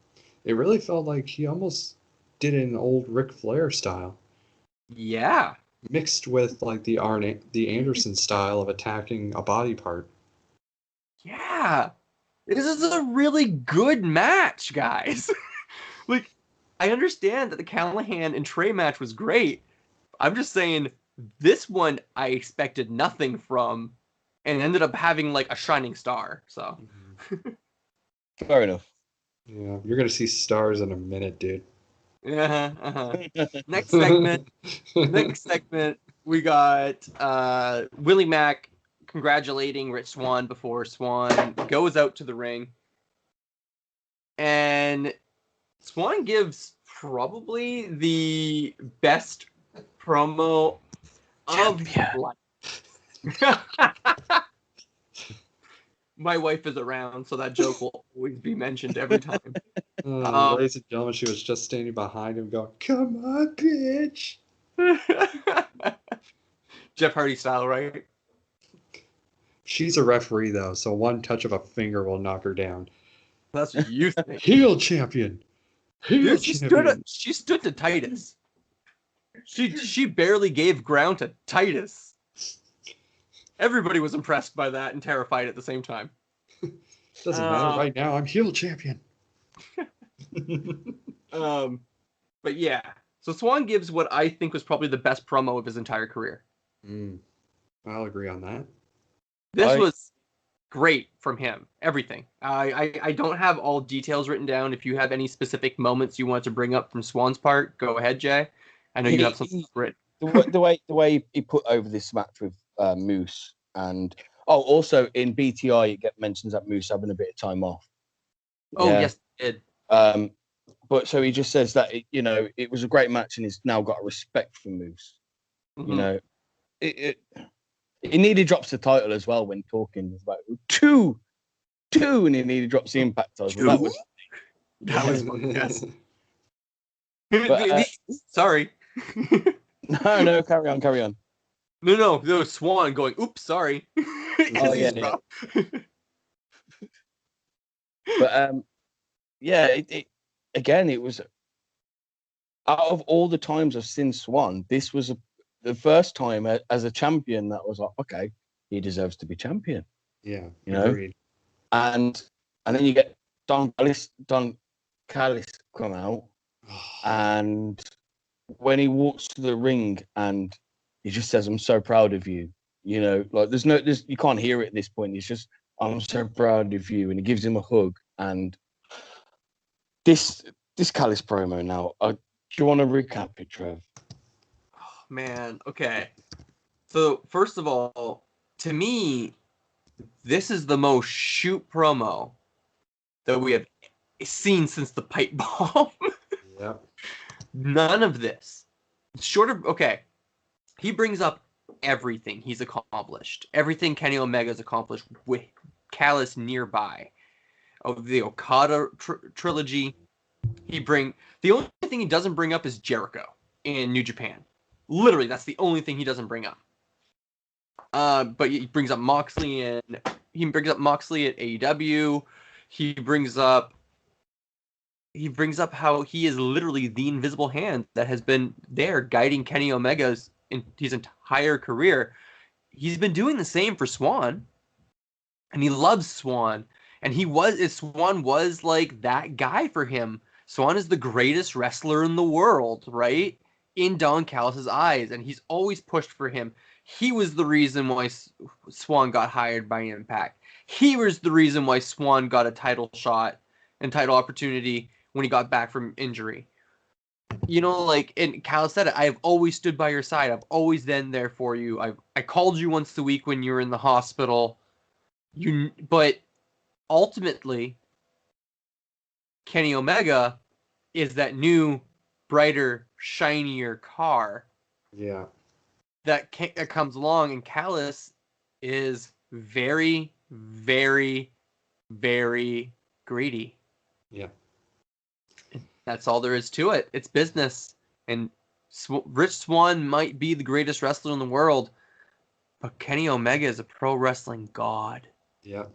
It really felt like he almost did an old Ric Flair style. Yeah. Mixed with like the Anderson style of attacking a body part. Yeah. This is a really good match, guys. Like, I understand that the Callahan and Trey match was great. I'm just saying this one I expected nothing from and ended up having like a shining star. So Fair enough. Yeah, you're gonna see stars in a minute, dude. Next segment. We got Willie Mack congratulating Rich Swann before Swann goes out to the ring. And Swann gives probably the best promo of life. My wife is around, so that joke will always be mentioned every time. Ladies and gentlemen, she was just standing behind him going, "Come on, bitch." Jeff Hardy style, right? She's a referee, though, so one touch of a finger will knock her down. That's what you think. Heel champion. Dude, she stood to Titus. She barely gave ground to Titus. Everybody was impressed by that and terrified at the same time. Doesn't matter. Right now, I'm heel champion. But yeah. So Swann gives what I think was probably the best promo of his entire career. I'll agree on that. This was great from him. Everything. I don't have all details written down. If you have any specific moments you want to bring up from Swann's part, go ahead, Jay. I know you have something written. The way he put over this match with Moose, and also in BTI it mentions that Moose having a bit of time off. Yes, it did. But so he just says that it was a great match and he's now got a respect for Moose. Mm-hmm. He nearly drops the title as well when talking. It's like two, and he nearly drops the Impact title. That was fun. Yes. But, sorry. No, carry on. No, Swann going, oops, sorry. Yeah. But it was out of all the times I've seen Swann, this was the first time as a champion that was like, okay, he deserves to be champion. Yeah, agreed. And then you get Don Callist come out, and when he walks to the ring and he just says, "I'm so proud of you," like you can't hear it at this point. It's just, "I'm so proud of you," and he gives him a hug. And this Callist promo now, do you want to recap it, Trev? Oh, man, okay. So first of all, to me, this is the most shoot promo that we have seen since the pipe bomb. Yep. None of this. Short of, okay, he brings up everything he's accomplished. Everything Kenny Omega's accomplished with Callist nearby. Of the Okada trilogy. The only thing he doesn't bring up is Jericho in New Japan. Literally, that's the only thing he doesn't bring up. But he brings up Moxley at AEW. He brings up how he is literally the invisible hand that has been there guiding Kenny Omega's his entire career. He's been doing the same for Swann, and he loves Swann. And Swann was like that guy for him. Swann is the greatest wrestler in the world, right? In Don Callist's eyes, and he's always pushed for him. He was the reason why Swann got hired by Impact. He was the reason why Swann got a title shot and title opportunity when he got back from injury. And Callist said it, I've always stood by your side. I've always been there for you. I called you once a week when you were in the hospital. But ultimately, Kenny Omega is that new, brighter, shinier car. Yeah. That comes along, and Callist is very, very, very greedy. Yeah. That's all there is to it. It's business. And Rich Swann might be the greatest wrestler in the world, but Kenny Omega is a pro wrestling god. Yeah.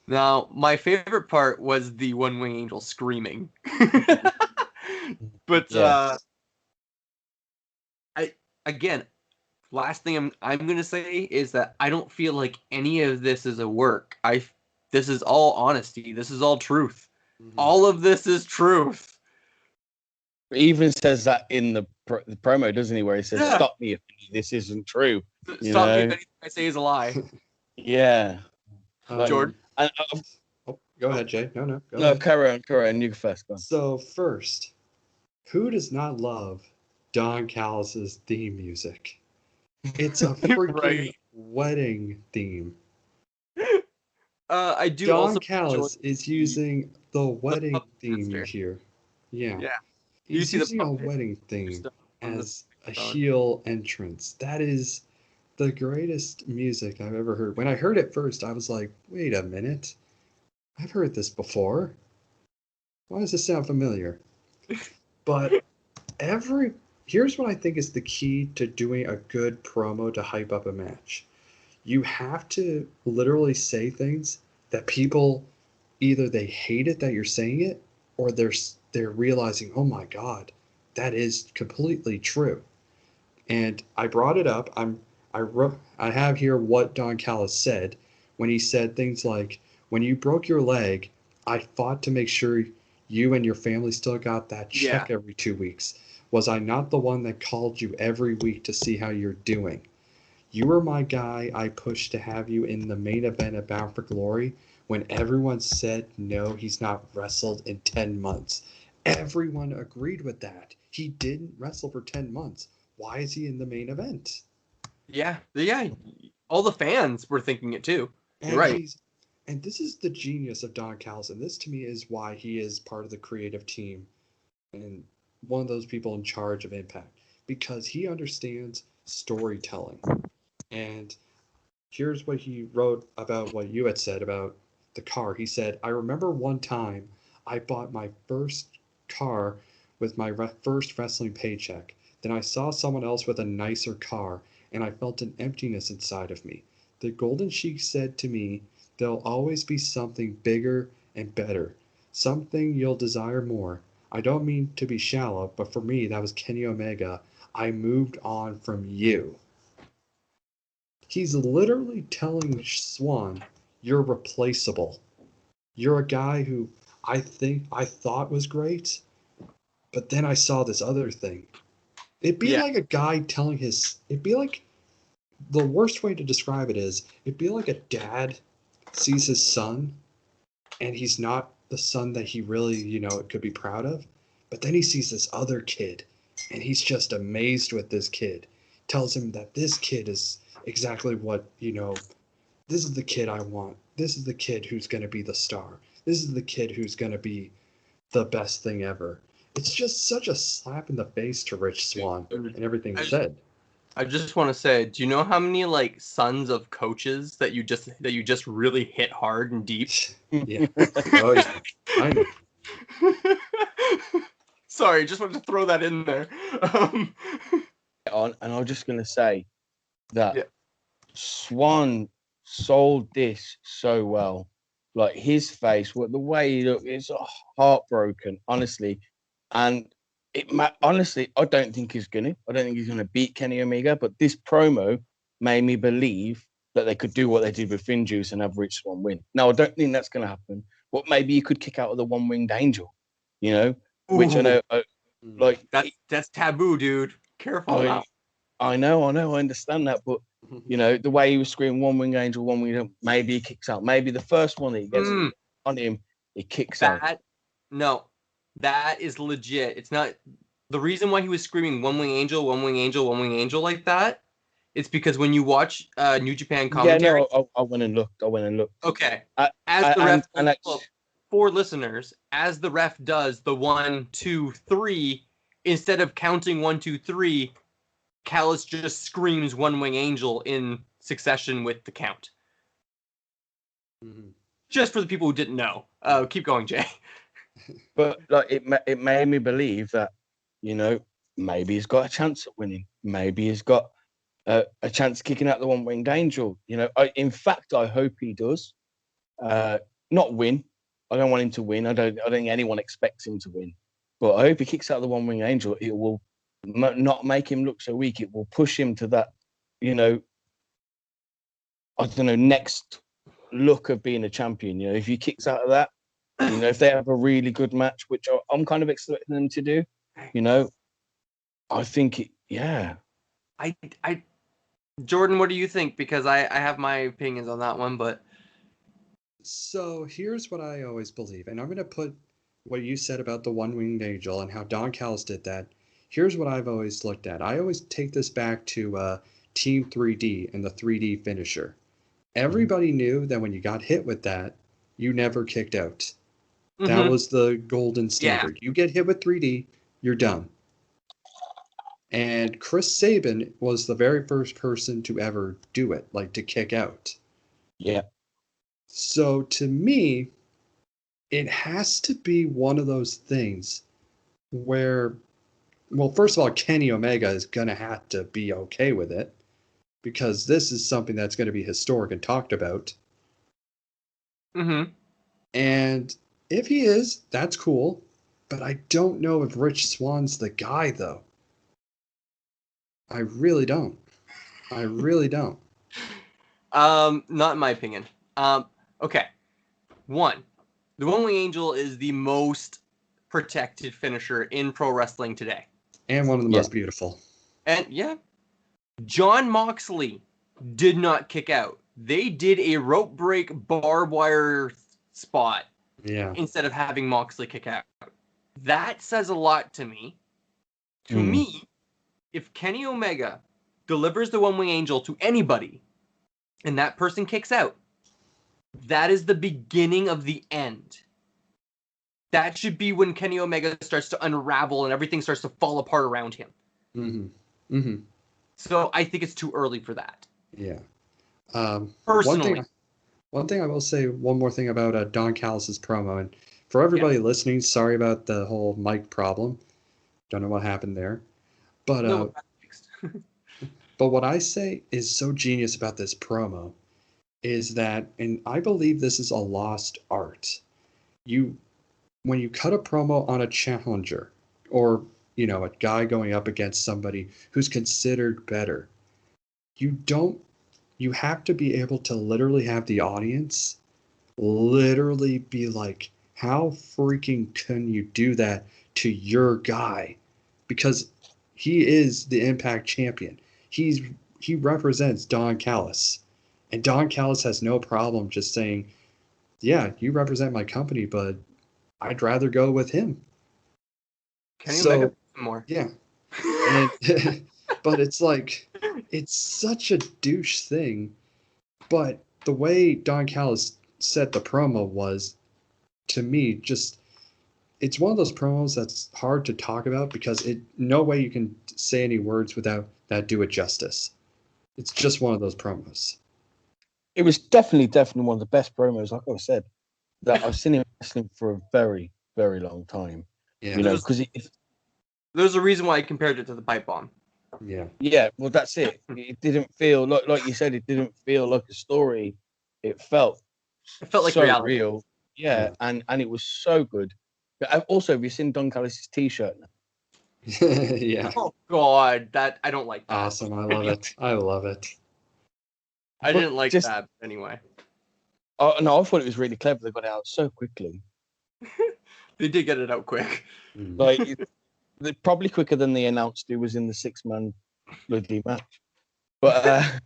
Now, my favorite part was the One Wing Angel screaming. But Yeah. again, last thing I'm gonna say is that I don't feel like any of this is a work. This is all honesty. This is all truth. Mhm. All of this is truth. He even says that in the promo, doesn't he? Where he says, Yeah. "Stop me if this isn't true." Stop You me know? if anything I say is a lie. Yeah. Jordan? And, Go ahead, Jay. No, go no, ahead. carry on. You go first. Go on. So first, who does not love Don Callis' theme music? It's a freaking Right. wedding theme. I do Don also Callis is using the wedding puppet theme you master. hear. Yeah. Yeah. You He's see the using a puppet wedding theme stuff on the as a phone. heel entrance. That is the greatest music I've ever heard. When I heard it first, I was like, wait a minute. I've heard this before. Why does this sound familiar? But here's what I think is the key to doing a good promo to hype up a match. You have to literally say things that people either they hate it that you're saying it, or they're realizing, oh my god, that is completely true. And I brought it up. I have here what Don Callis said when he said things like, when you broke your leg, I fought to make sure you and your family still got that check every 2 weeks. Was I not the one that called you every week to see how you're doing? You were my guy I pushed to have you in the main event at Bound for Glory when everyone said no, he's not wrestled in 10 months. Everyone agreed with that. He didn't wrestle for 10 months. Why is he in the main event? Yeah. All the fans were thinking it too. You're right. And this is the genius of Don Callis, and this to me is why he is part of the creative team and one of those people in charge of Impact, because he understands storytelling. And here's what he wrote about what you had said about the car. He said, I remember one time I bought my first car with my first wrestling paycheck. Then I saw someone else with a nicer car, and I felt an emptiness inside of me. The Golden Sheik said to me, there'll always be something bigger and better, something you'll desire more. I don't mean to be shallow, but for me, that was Kenny Omega. I moved on from you. He's literally telling Swan, you're replaceable. You're a guy who I thought was great, but then I saw this other thing. It'd be like a guy telling it'd be like, the worst way to describe it is, it'd be like a dad sees his son and he's not the son that he really, could be proud of, but then he sees this other kid and he's just amazed with this kid. Tells him that this kid is exactly what, this is the kid I want. This is the kid who's going to be the star. This is the kid who's going to be the best thing ever. It's just such a slap in the face to Rich Swann and everything he said. I just want to say, do you know how many sons of coaches that you just really hit hard and deep? Yeah. Oh yeah. I know. Sorry, just wanted to throw that in there. And I was just gonna say that Swan sold this so well. Like his face, the way he looked, it's heartbroken, honestly. And honestly, I don't think he's gonna beat Kenny Omega. But this promo made me believe that they could do what they did with Finn Juice and have Rich Swann win. Now I don't think that's gonna happen. But maybe you could kick out of the one-winged angel, which I know, that's taboo, dude. Careful now. I know, I understand that, but the way he was screaming one-wing angel, one-wing, maybe he kicks out. Maybe the first one that he gets on him, he kicks out. No, that is legit. It's not the reason why he was screaming one-wing angel, one-wing angel, one-wing angel like that. It's because when you watch New Japan commentary, I went and looked. Okay, as the ref, for listeners, as the ref does the 1, 2, 3, instead of counting 1, 2, 3. Callis just screams One Wing Angel in succession with the count. Mm-hmm. Just for the people who didn't know. Keep going, Jay. But it made me believe that, maybe he's got a chance at winning. Maybe he's got a chance of kicking out the one-winged angel. You know, in fact, I hope he does. Not win. I don't want him to win. I don't think anyone expects him to win. But I hope he kicks out the one-winged angel. It will not make him look so weak. It will push him to that, you know, I don't know, next look of being a champion. You know, if he kicks out of that, you know, if they have a really good match, which I'm kind of expecting them to do, you know, I think, Jordan, what do you think? Because I have my opinions on that one, but. So here's what I always believe, and I'm going to put what you said about the one-winged angel and how Don Callist did that. Here's what I've always looked at. I always take this back to Team 3D and the 3D finisher. Everybody knew that when you got hit with that, you never kicked out. That was the golden standard. Yeah. You get hit with 3D, you're done. And Chris Sabin was the very first person to ever do it, like to kick out. Yeah. So to me, it has to be one of those things where, well, first of all, Kenny Omega is going to have to be okay with it because this is something that's going to be historic and talked about. And if he is, that's cool. But I don't know if Rich Swann's the guy, though. I really don't. Not in my opinion. Okay. One, the one-wing angel is the most protected finisher in pro wrestling today. And one of the most beautiful. And Jon Moxley did not kick out. They did a rope break barbed wire spot instead of having Moxley kick out. That says a lot to me. To me, if Kenny Omega delivers the one-wing angel to anybody and that person kicks out, that is the beginning of the end. That should be when Kenny Omega starts to unravel and everything starts to fall apart around him. So I think it's too early for that. Yeah. Personally. One thing I will say, one more thing about Don Callis' promo. And for everybody listening, sorry about the whole mic problem. Don't know what happened there. But but what I say is so genius about this promo is that, and I believe this is a lost art. When you cut a promo on a challenger or, you know, a guy going up against somebody who's considered better, you have to be able to literally have the audience literally be like, how freaking can you do that to your guy? Because he is the Impact champion. He represents Don Callis. And Don Callis has no problem just saying, yeah, you represent my company, but I'd rather go with him. Kenny Omega more. Yeah. And, but it's like, it's such a douche thing. But the way Don Callis said the promo was, to me, just, it's one of those promos that's hard to talk about because no way you can say any words without that do it justice. It's just one of those promos. It was definitely one of the best promos, like I said, that I've seen him wrestling for a very, very long time. Yeah. You know, because there's a reason why I compared it to the pipe bomb. Yeah. Yeah, well, that's it. It didn't feel like you said. It didn't feel like a story. It felt like so reality. real. Yeah, and it was so good. But also, have you seen Don Callis' T-shirt now? Yeah. Oh God, I don't like that. Awesome. I love it. I didn't like that anyway. Oh no, I thought it was really clever. They got it out so quickly. They did get it out quick. Like, probably quicker than they announced it was in the 6-man bloody match. But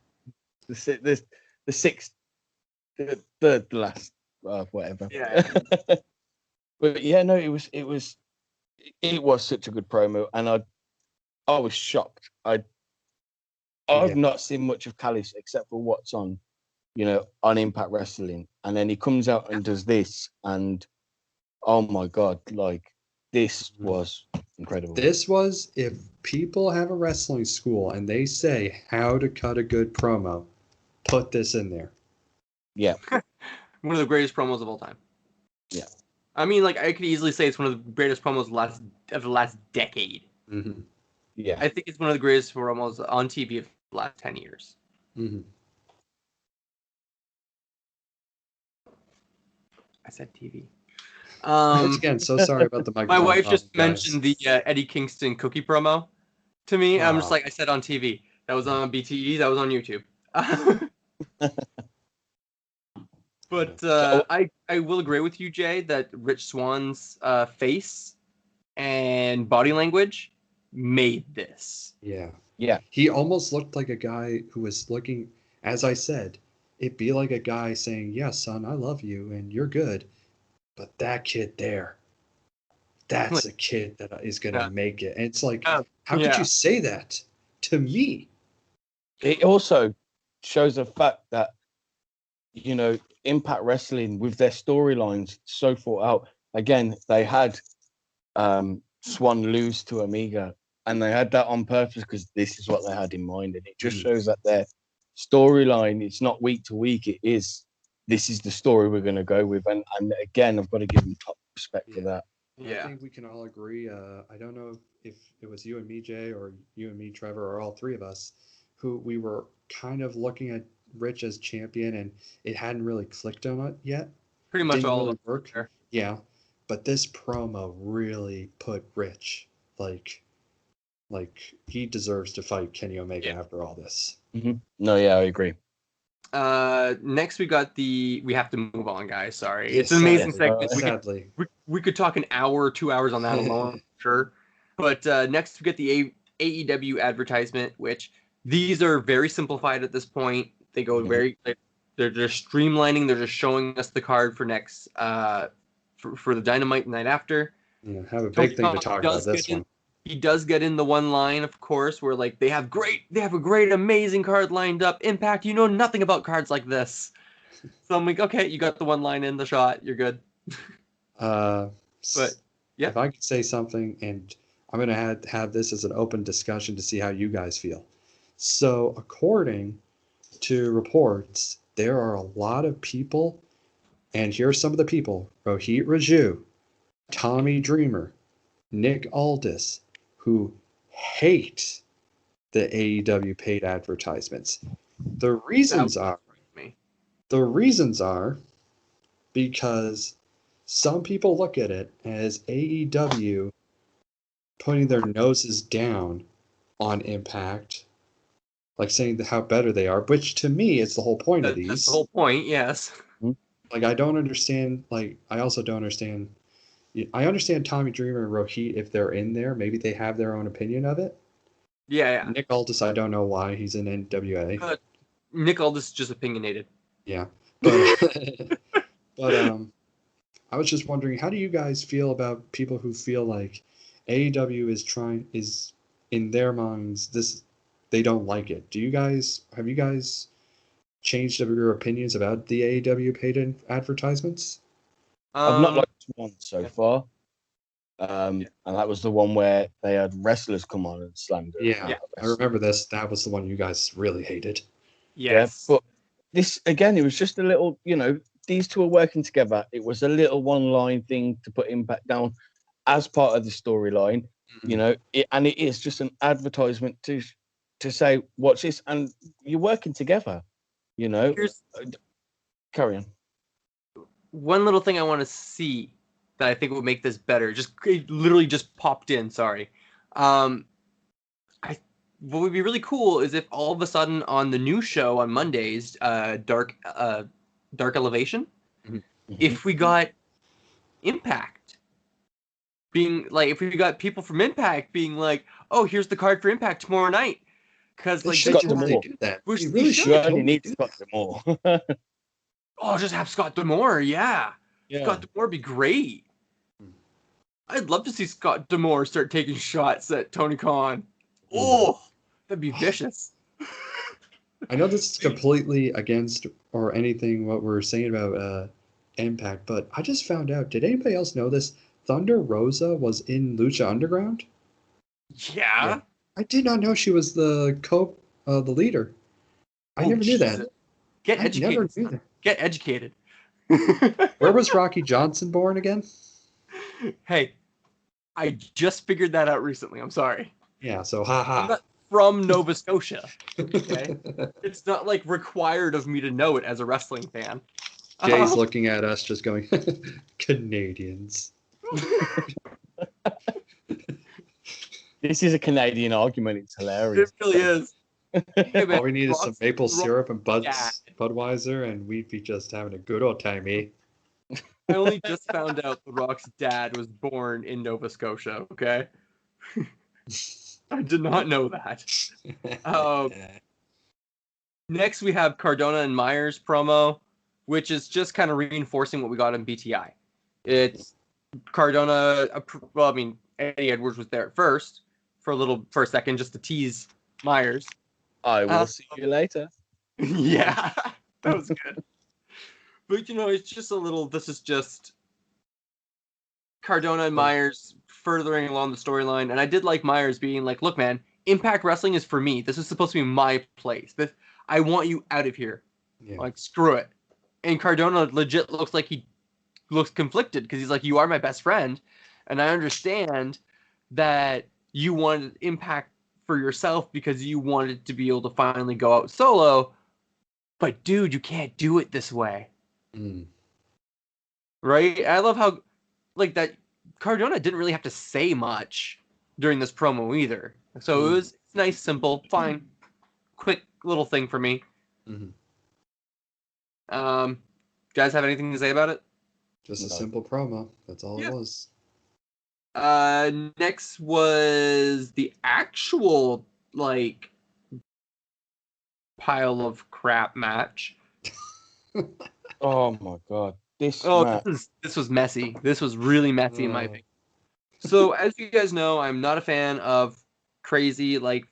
the last whatever. Yeah. But yeah, no, it was such a good promo, and I was shocked. I've not seen much of Callis except for what's on, you know, on Impact Wrestling, and then he comes out and does this, and oh my God, like, this was incredible. This was, if people have a wrestling school and they say how to cut a good promo, put this in there. Yeah. One of the greatest promos of all time. Yeah. I mean, like, I could easily say it's one of the greatest promos of the last decade. Yeah. I think it's one of the greatest promos on TV of the last 10 years. Mm-hmm. I said TV. Once again, so sorry about the My microphone wife problem, just mentioned the Eddie Kingston cookie promo to me. I'm just Wow. like, I said on TV. That was on BTE. That was on YouTube. But I will agree with you, Jay, that Rich Swann's face and body language made this. Yeah. Yeah. He almost looked like a guy who was looking, as I said, it'd be like a guy saying, "Yes, son, I love you and you're good. But that kid there, that's a kid that is going to Yeah. make it." And it's like, Yeah. how could you say that to me? It also shows the fact that, you know, Impact Wrestling with their storylines so thought out. Again, they had Swan lose to Omega, and they had that on purpose because this is what they had in mind, and it just shows that their storyline, it's not week to week, it is, this is the story we're going to go with, and again, I've got to give them top respect for that. I think we can all agree. I don't know if it was you and me, Jay, or you and me, Trevor, or all three of us, who we were kind of looking at Rich as champion, and it hadn't really clicked on it yet. Pretty much Didn't all really of work. there. Yeah, but this promo really put Rich like he deserves to fight Kenny Omega after all this. Mm-hmm. No, yeah, I agree. Next we have to move on, guys. Sorry, Yeah, it's an amazing segment. Sadly, we could talk an hour or 2 hours on that alone, sure. But next we get the AEW advertisement, which these are very simplified at this point. They go they're just streamlining. They're just showing us the card for next for the Dynamite night after. Yeah, have a big thing to talk about this one. He does get in the one line, of course, where like they have a great, amazing card lined up. Impact, you know nothing about cards like this. So I'm like, okay, you got the one line in the shot, you're good. But yeah, if I could say something, and I'm gonna have this as an open discussion to see how you guys feel. So according to reports, there are a lot of people, and here are some of the people: Rohit Raju, Tommy Dreamer, Nick Aldis, who hate the AEW paid advertisements. The reasons are because some people look at it as AEW putting their noses down on Impact, like saying how better they are, which to me is the whole point of these. That's the whole point, yes. Like, I don't understand, I also don't understand. I understand Tommy Dreamer and Rohit if they're in there. Maybe they have their own opinion of it. Yeah. Nick Aldis, I don't know why he's in NWA. Nick Aldis is just opinionated. Yeah. But, I was just wondering, how do you guys feel about people who feel like AEW is in their minds, they don't like it? Have you guys changed your opinions about the AEW paid advertisements? I've not liked one so far. And that was the one where they had wrestlers come on and slander. Yeah, I remember this. That was the one you guys really hated. Yes. Yeah, but this, again, it was just a little, these two are working together. It was a little one-line thing to put Impact down as part of the storyline, and it is just an advertisement to say, watch this, and you're working together, Carry on. One little thing I want to see that I think would make this better, it literally just popped in, sorry. What would be really cool is if all of a sudden on the new show on Mondays, Dark Elevation, if we got Impact being like, if we got people from Impact being like, oh, here's the card for Impact tomorrow night. Because like Scott D'Amore do that. We really should. Only need Scott D'Amore. Oh, just have Scott D'Amore, yeah. Scott D'Amore would be great. I'd love to see Scott D'Amore start taking shots at Tony Khan. Oh, that'd be vicious. I know this is completely against or anything what we're saying about Impact, but I just found out, did anybody else know this? Thunder Rosa was in Lucha Underground? Yeah. I did not know she was the leader. I never knew that. Get educated. Never knew that. Get educated. Where was Rocky Johnson born again? Hey, I just figured that out recently. I'm sorry. Yeah, so I'm haha. not from Nova Scotia. Okay, it's not like required of me to know it as a wrestling fan. Jay's looking at us, just going, Canadians. This is a Canadian argument. It's It hilarious. really is. Hey, man, All we need is some Ross- maple Ross- syrup and Yeah. Budweiser, and we'd be just having a good old time, eh? I only just found out The Rock's dad was born in Nova Scotia. Okay, I did not know that. Next, we have Cardona and Myers promo, which is just kind of reinforcing what we got in BTI. It's Cardona. Well, I mean, Eddie Edwards was there at first for a second, just to tease Myers. I will see you later. Yeah, that was good. But it's just a little. This is just Cardona and Myers furthering along the storyline, and I did like Myers being like, "Look, man, Impact Wrestling is for me. This is supposed to be my place. I want you out of here. Yeah. Like, screw it." And Cardona legit looks like he looks conflicted because he's like, "You are my best friend, and I understand that you wanted Impact for yourself because you wanted to be able to finally go out solo, but dude, you can't do it this way." Right? I love how, like, that Cardona didn't really have to say much during this promo either. So it was nice, simple, fine, quick little thing for me. Guys have anything to say about it? Just a simple promo. That's all it was. Next was the actual, like, pile of crap match. Oh my god. This was messy. This was really messy in my opinion. So as you guys know, I'm not a fan of crazy like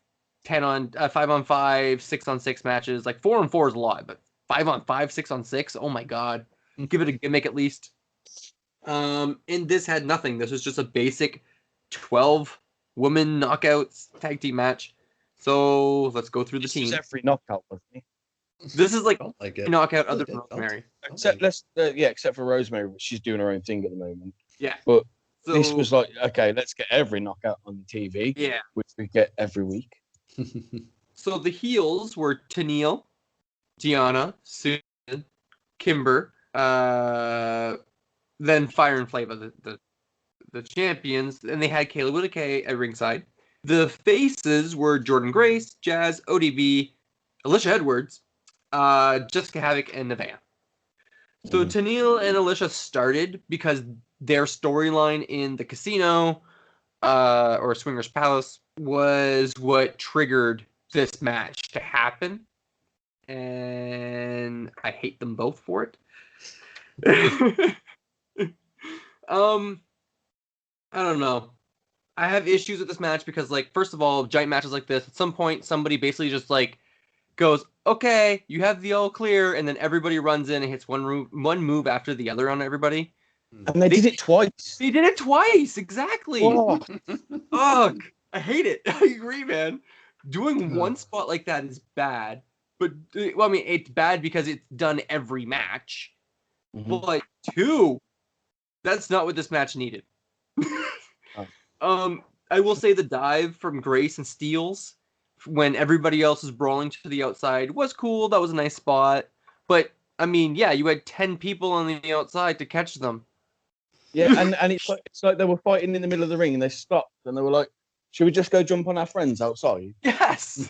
5-on-5, 6-on-6 matches. Like 4-on-4 is a lot, but 5-on-5, 6-on-6, oh my god. Give it a gimmick at least. And this had nothing. This was just a basic 12 women knockouts tag team match. So let's go through the team. This is every knockout, wasn't it? This is like it. knockout other than Rosemary. Except for Rosemary, she's doing her own thing at the moment. Yeah. But this was like, okay, let's get every knockout on TV. Yeah. Which we get every week. So the heels were Tenille, Deanna, Susan, Kimber, then Fire and Flava, the champions, and they had Kayla Whitaker at ringside. The faces were Jordan Grace, Jazz, ODB, Alicia Edwards, Jessica Havoc, and Nevaeh. So Tenille and Alicia started because their storyline in the casino, or Swingers Palace, was what triggered this match to happen. And I hate them both for it. I don't know. I have issues with this match because, like, first of all, giant matches like this, at some point, somebody basically just, like, goes, okay, you have the all clear, and then everybody runs in and hits one move after the other on everybody. And they did it twice. They did it twice, exactly. Oh. Ugh, I hate it. I agree, man. Doing one spot like that is bad. But, well, I mean, it's bad because it's done every match. But two, that's not what this match needed. I will say the dive from Grace and Steels when everybody else is brawling to the outside was cool. That was a nice spot. But, I mean, yeah, you had 10 people on the outside to catch them. Yeah, and it's like they were fighting in the middle of the ring and they stopped and they were like, should we just go jump on our friends outside? Yes.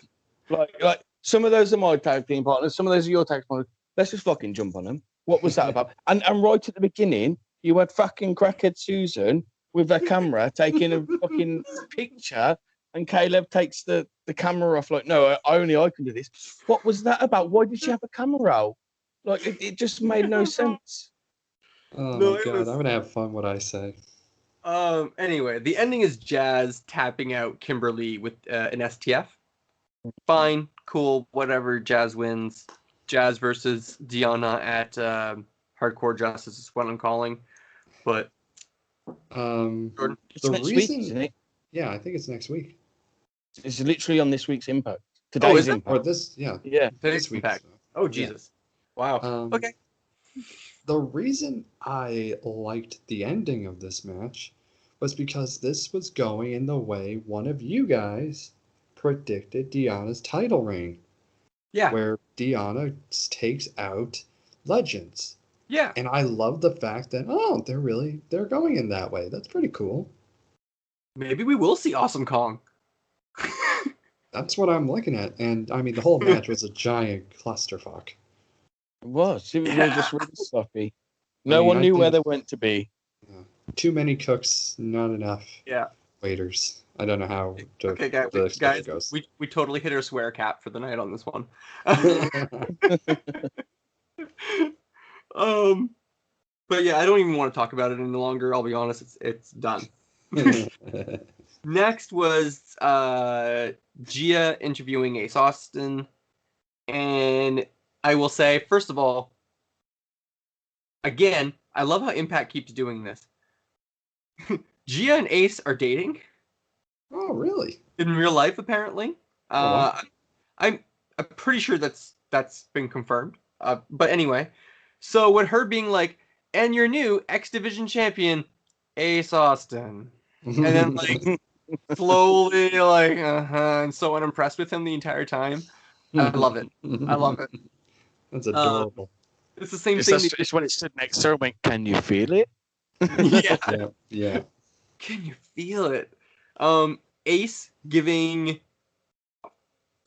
Like some of those are my tag team partners, some of those are your tag team partners. Let's just fucking jump on them. What was that about? And right at the beginning, you had fucking crackhead Susan with her camera taking a fucking picture, and Caleb takes the camera off like, no, only I can do this. What was that about? Why did she have a camera out? Like, it just made no sense. Oh my god, I'm gonna have fun what I say. Anyway, the ending is Jazz tapping out Kimberly with an STF. Fine, cool, whatever. Jazz wins. Jazz versus Deanna at Hardcore Justice is what I'm calling. But the next reason, week, isn't it? Yeah, I think it's next week. It's literally on this week's Impact. Today's Impact. Or this, yeah. Today's Impact. Oh Jesus! Yeah. Wow. Okay. The reason I liked the ending of this match was because this was going in the way one of you guys predicted Deanna's title reign, Yeah. where Deanna takes out Legends. Yeah. And I love the fact that, they're going in that way. That's pretty cool. Maybe we will see Awesome Kong. That's what I'm looking at. And I mean, the whole match was a giant clusterfuck. It was all just really sloppy. No I mean, one I knew where think- they went to be. Too many cooks, not enough Yeah. waiters. I don't know how the Okay, the story guys, goes. we totally hit our swear cap for the night on this one. But yeah, I don't even want to talk about it any longer. I'll be honest, it's done. Next was Gia interviewing Ace Austin, and I will say, first of all, again, I love how Impact keeps doing this. Gia and Ace are dating Oh, really? in real life, apparently. wow. I'm pretty sure that's been confirmed. But anyway, so with her being like, and your new X Division champion, Ace Austin, and then like slowly like, and so unimpressed with him the entire time. I love it. I love it. That's adorable. It's the same thing. It's when it stood next to her and went, "Can you feel it?" Yeah. Yeah. Can you feel it? Ace giving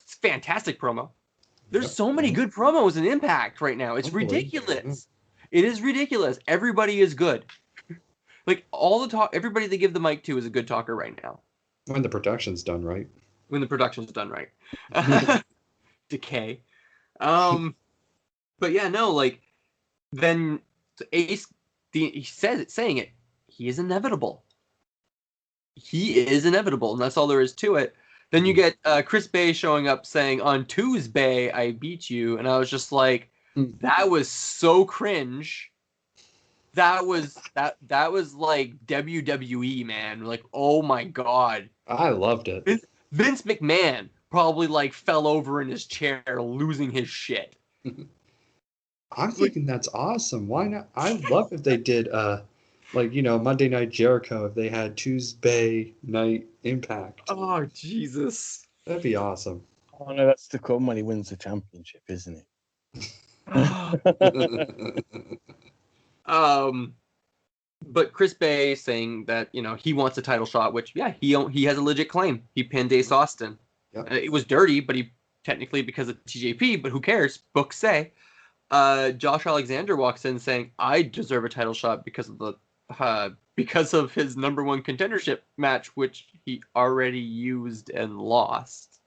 fantastic promo. There's so many good promos in Impact right now. It's ridiculous. It is ridiculous. Everybody is good. Like all the talk, everybody they give the mic to is a good talker right now. When the production's done right. When the production's done right. Decay. But yeah, no, like then Ace, he says it, saying it. He is inevitable. He is inevitable, and that's all there is to it. Then you get Chris Bay showing up saying, "On Tuesday, I beat you," and I was just like, that was so cringe. That was like WWE, man. Like, oh my god. I loved it. Vince McMahon probably like fell over in his chair, losing his shit. I'm thinking that's awesome. Why not? I love if they did Monday Night Jericho, if they had Tuesday Night Impact. Oh Jesus. That'd be awesome. Oh no, that's to come when he wins the championship, isn't it? But Chris Bay saying that he wants a title shot, which he has a legit claim. He pinned Ace Austin. Yep. It was dirty, but he technically because of TJP. But who cares? Books say. Josh Alexander walks in saying, "I deserve a title shot because of his number one contendership match, which he already used and lost."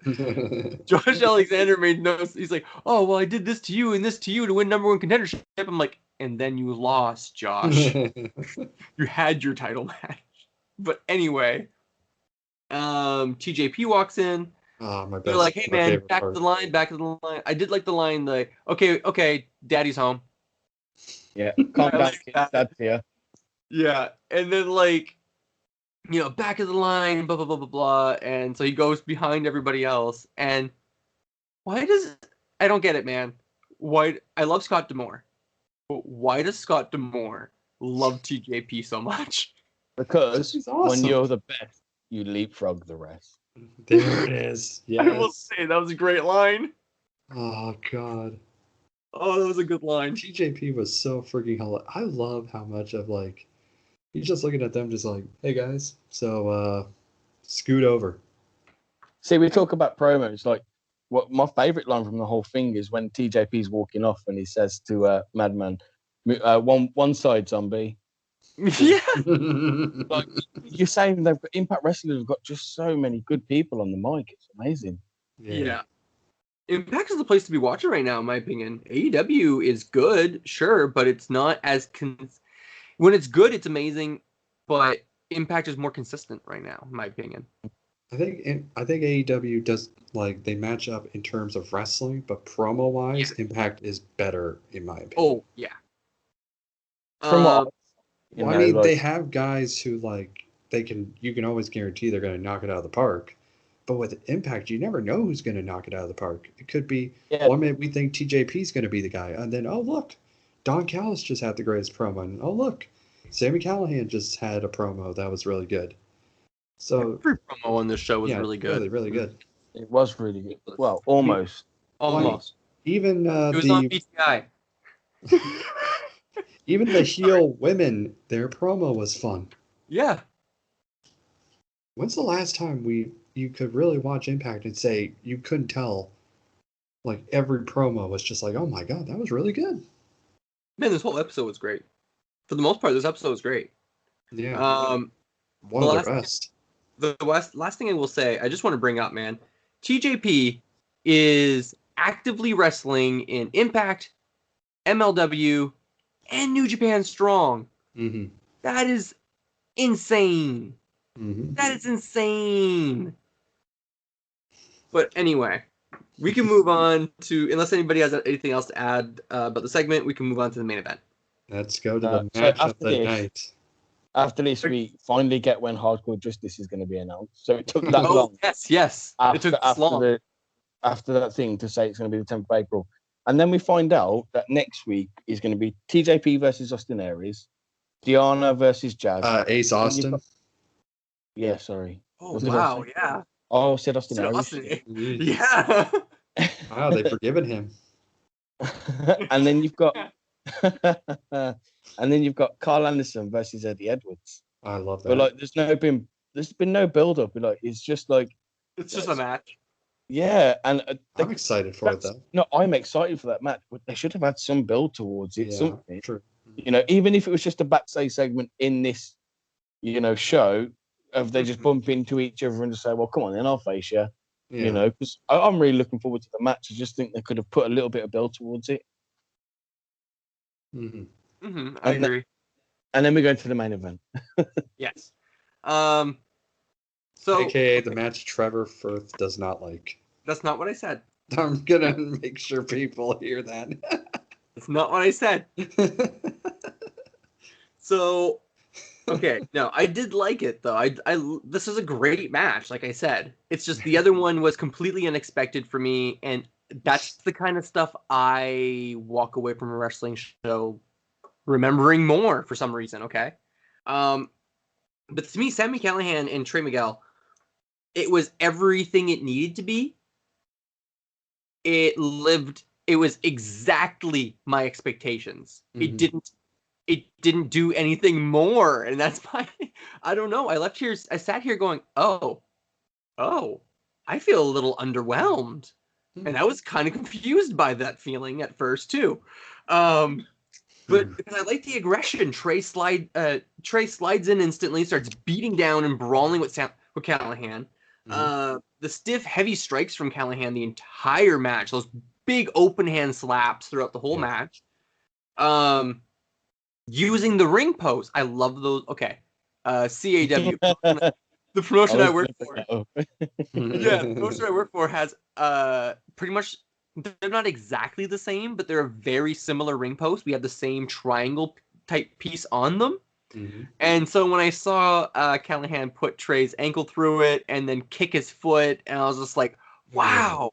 Josh Alexander made no. He's like, "Oh well, I did this to you and this to you to win number one contendership." I'm like, and then you lost, Josh. You had your title match. But anyway, TJP walks in. Oh, my best. They're like, "Hey man, back to the line. I did like the line, like, okay, daddy's home." Yeah, calm down, kids, dad's here. Yeah, and then like, back of the line, blah blah blah blah blah, and so he goes behind everybody else. And I don't get it, man. Why? I love Scott D'Amore, but why does Scott D'Amore love TJP so much? Because awesome. When you're the best, you leapfrog the rest. There it is. Yes. I will say that was a great line. Oh God. Oh, that was a good line. TJP was so freaking hilarious. I love how much of he's just looking at them just like, "Hey guys, so scoot over." See, we talk about promos. Like, what my favorite line from the whole thing is when TJP's walking off and he says to Madman, "One side, zombie." Yeah. Like you're saying, they've got Impact Wrestling have got just so many good people on the mic. It's amazing. Yeah. Impact is the place to be watching right now, in my opinion. AEW is good, sure, but it's not as when it's good, it's amazing. But Impact is more consistent right now, in my opinion. I think AEW does they match up in terms of wrestling, but promo wise, Impact is better in my opinion. Oh yeah. From what they have guys who you can always guarantee they're going to knock it out of the park. But with Impact, you never know who's going to knock it out of the park. It could be one minute we think TJP is going to be the guy, and then look, Don Callist just had the greatest promo, and look, Sami Callihan just had a promo that was really good. So Every promo on this show was really good. Really, really good. It was really good. Well, almost. Almost. Even It was on BTI. even the heel women, their promo was fun. Yeah. When's the last time you could really watch Impact and say you couldn't tell, like every promo was just like, oh my god, that was really good. Man, this whole episode was great. For the most part, this episode was great. Yeah. One the of the best. The last thing I will say, I just want to bring up, man, TJP is actively wrestling in Impact, MLW, and New Japan Strong. Mm-hmm. That is insane. Mm-hmm. That is insane. But anyway, we can move on to, unless anybody has anything else to add about the segment, we can move on to the main event. Let's go to the match of the night. After this, we finally get when Hardcore Justice is going to be announced. So it took that long. Yes. It took this long. After that thing to say it's going to be the 10th of April. And then we find out that next week is going to be TJP versus Austin Aries, Diana versus Jazz. Ace Austin. Yeah, sorry. Oh, wow, yeah. Oh, I said Austin Aries. Yeah. Wow, they've forgiven him. And then you've got Carl Anderson versus Eddie Edwards. I love that. But like, there's been no build up. Like, it's just like it's just a match. Yeah, and I'm excited for it though. No, I'm excited for that match. But they should have had some build towards it. Yeah, something. True. You know, even if it was just a backstage segment in this, show, of they just bump into each other and just say, "Well, come on, then I'll face you." Yeah. You know, because I'm really looking forward to the match. I just think they could have put a little bit of build towards it. I agree. And then we go into the main event. Yes. So, AKA the match Trevor Firth does not like. That's not what I said. I'm gonna make sure people hear that. That's not what I said. So, okay, no, I did like it though. This is a great match, like I said. It's just the other one was completely unexpected for me, and that's the kind of stuff I walk away from a wrestling show remembering more for some reason. Okay, but to me, Sami Callihan and Trey Miguel, it was everything it needed to be. It was exactly my expectations. Mm-hmm. It didn't do anything more, and that's why I don't know. I sat here going, oh, I feel a little underwhelmed, and I was kind of confused by that feeling at first too. But because I like the aggression, Trey slides in instantly, starts beating down and brawling with Callihan. The stiff, heavy strikes from Callihan the entire match. Those big open hand slaps throughout the whole match. Using the ring post. I love those. Okay. CAW. The promotion I work for. The promotion I work for has pretty much, they're not exactly the same, but they're a very similar ring post. We have the same triangle type piece on them. And so when I saw Callihan put Trey's ankle through it and then kick his foot, and I was just like, wow.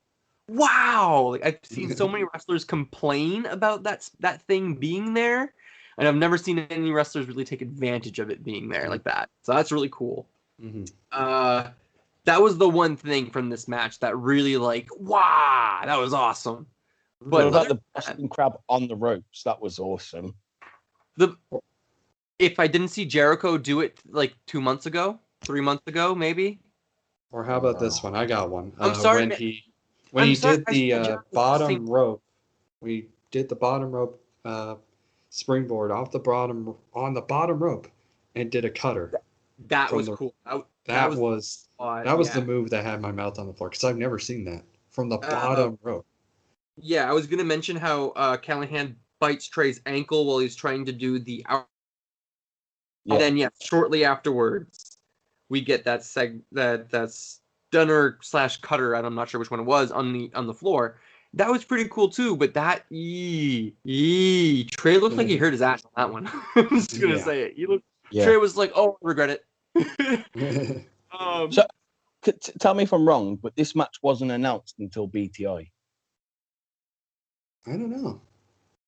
Like, I've seen so many wrestlers complain about that thing being there, and I've never seen any wrestlers really take advantage of it being there like that. So that's really cool. That was the one thing from this match that really, like, wow, that was awesome. But about the Boston Crab on the ropes, that was awesome. If I didn't see Jericho do it like 2 months ago, 3 months ago, maybe. Or how about this one? I got one. I'm sorry. When he did the bottom rope, we did the bottom rope springboard on the bottom rope and did a cutter. That was cool. That was the move that had my mouth on the floor because I've never seen that from the bottom rope. Yeah, I was gonna mention how Callihan bites Trey's ankle while he's trying to do the out. And then shortly afterwards, we get that stunner / cutter. I'm not sure which one it was on the floor. That was pretty cool too. But that Trey looked like he hurt his ass on that one. I'm just gonna say it. Trey was like, "Oh, I regret it." So, tell me if I'm wrong, but this match wasn't announced until BTI. I don't know.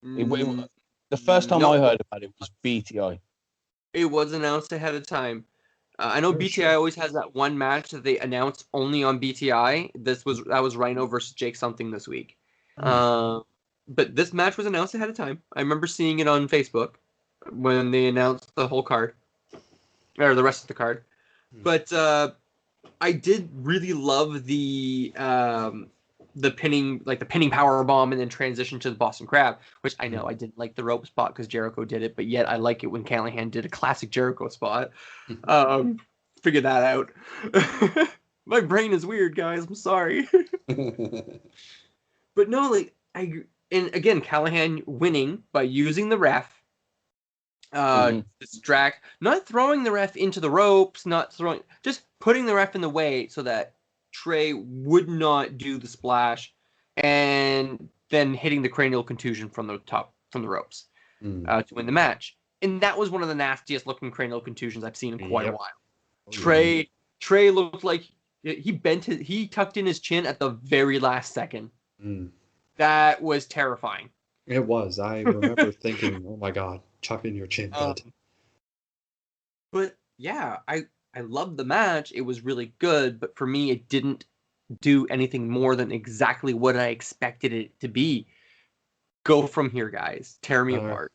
The first time I heard about it was BTI. It was announced ahead of time. I know For BTI sure. always has that one match that they announce only on BTI. That was Rhino versus Jake something this week. Hmm. But this match was announced ahead of time. I remember seeing it on Facebook when they announced the whole card or the rest of the card. But I did really love the pinning, like the pinning power bomb, and then transition to the Boston Crab, which I know I didn't like the rope spot because Jericho did it, but yet I like it when Callahan did a classic Jericho spot. Figure that out. My brain is weird, guys. I'm sorry. But no, like and again, Callahan winning by using the ref, distract, not throwing the ref into the ropes, not throwing, just putting the ref in the way so that Trey would not do the splash, and then hitting the cranial contusion from the top from the ropes to win the match. And that was one of the nastiest looking cranial contusions I've seen in quite a while. Trey looked like he tucked in his chin at the very last second. That was terrifying. It was. I remember thinking, "Oh my God, tuck in your chin, bud." But yeah, I loved the match. It was really good, but for me, it didn't do anything more than exactly what I expected it to be. Go from here, guys. Tear me apart.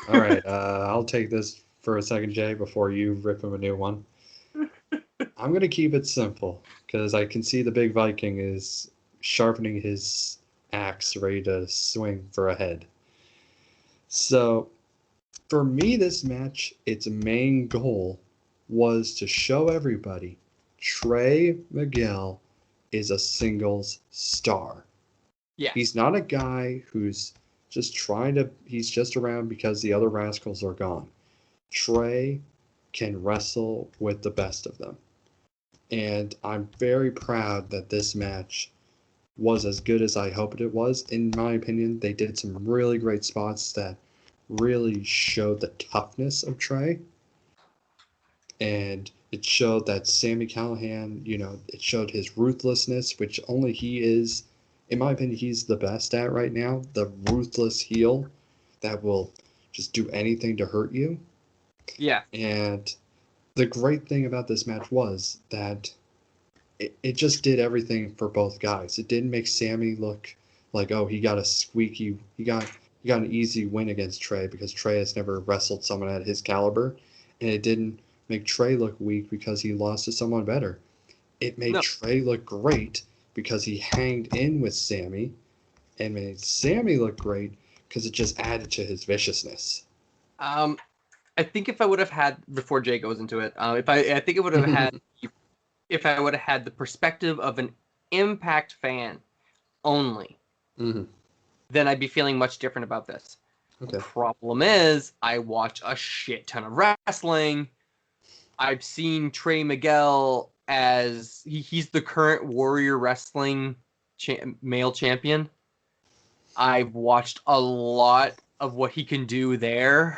All right, I'll take this for a second, Jay, before you rip him a new one. I'm gonna keep it simple because I can see the big Viking is sharpening his axe, ready to swing for a head. So, for me, this match, its main goal was to show everybody Trey Miguel is a singles star. Yeah. He's not a guy who's he's just around because the other rascals are gone. Trey can wrestle with the best of them. And I'm very proud that this match was as good as I hoped it was. In my opinion, they did some really great spots that really showed the toughness of Trey. And it showed that Sami Callihan, it showed his ruthlessness, which only he is, in my opinion, he's the best at right now. The ruthless heel that will just do anything to hurt you. Yeah. And the great thing about this match was that it just did everything for both guys. It didn't make Sami look like, oh, he got an easy win against Trey because Trey has never wrestled someone at his caliber, and it didn't make Trey look weak because he lost to someone better. It made Trey look great because he hanged in with Sami, and made Sami look great because it just added to his viciousness. I think if I would have had, before Jay goes into it, I think it would have had, if I would have had the perspective of an Impact fan only, then I'd be feeling much different about this. Okay. The problem is, I watch a shit ton of wrestling. I've seen Trey Miguel as he's the current Warrior Wrestling male champion. I've watched a lot of what he can do there.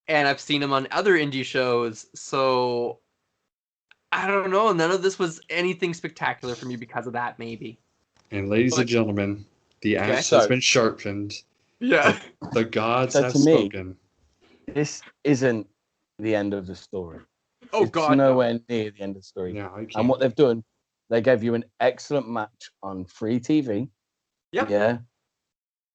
And I've seen him on other indie shows, so I don't know. None of this was anything spectacular for me because of that, maybe. And ladies and gentlemen, the axe has been sharpened. Yeah. The gods have spoken. This isn't the end of the story. Oh, it's nowhere near the end of the story. No, and what they've done, they gave you an excellent match on free TV. Yeah.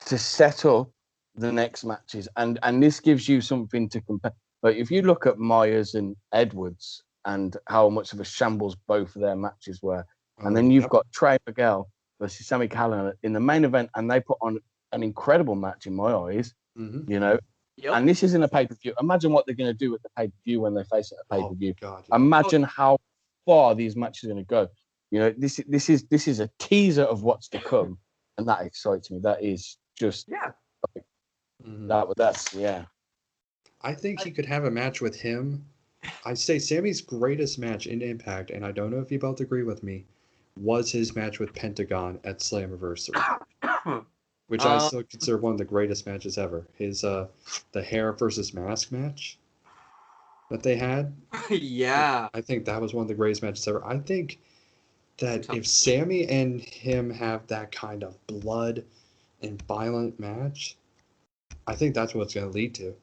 To set up the next matches, and this gives you something to compare. But if you look at Myers and Edwards and how much of a shambles both of their matches were, and then you've got Trey Miguel versus Sami Callihan in the main event, and they put on an incredible match in my eyes. And this isn't a pay-per-view. Imagine what they're going to do at the pay-per-view when they face it at pay-per-view. Imagine how far these matches are going to go. This is a teaser of what's to come, and that excites me. That is just that's. I think he could have a match with him. I say Sammy's greatest match in Impact, and I don't know if you both agree with me, was his match with Pentagon at Slammiversary, which I still consider one of the greatest matches ever. His the hair versus mask match that they had. Yeah. I think that was one of the greatest matches ever. I think that if Sami and him have that kind of blood and violent match, I think that's what it's going to lead to.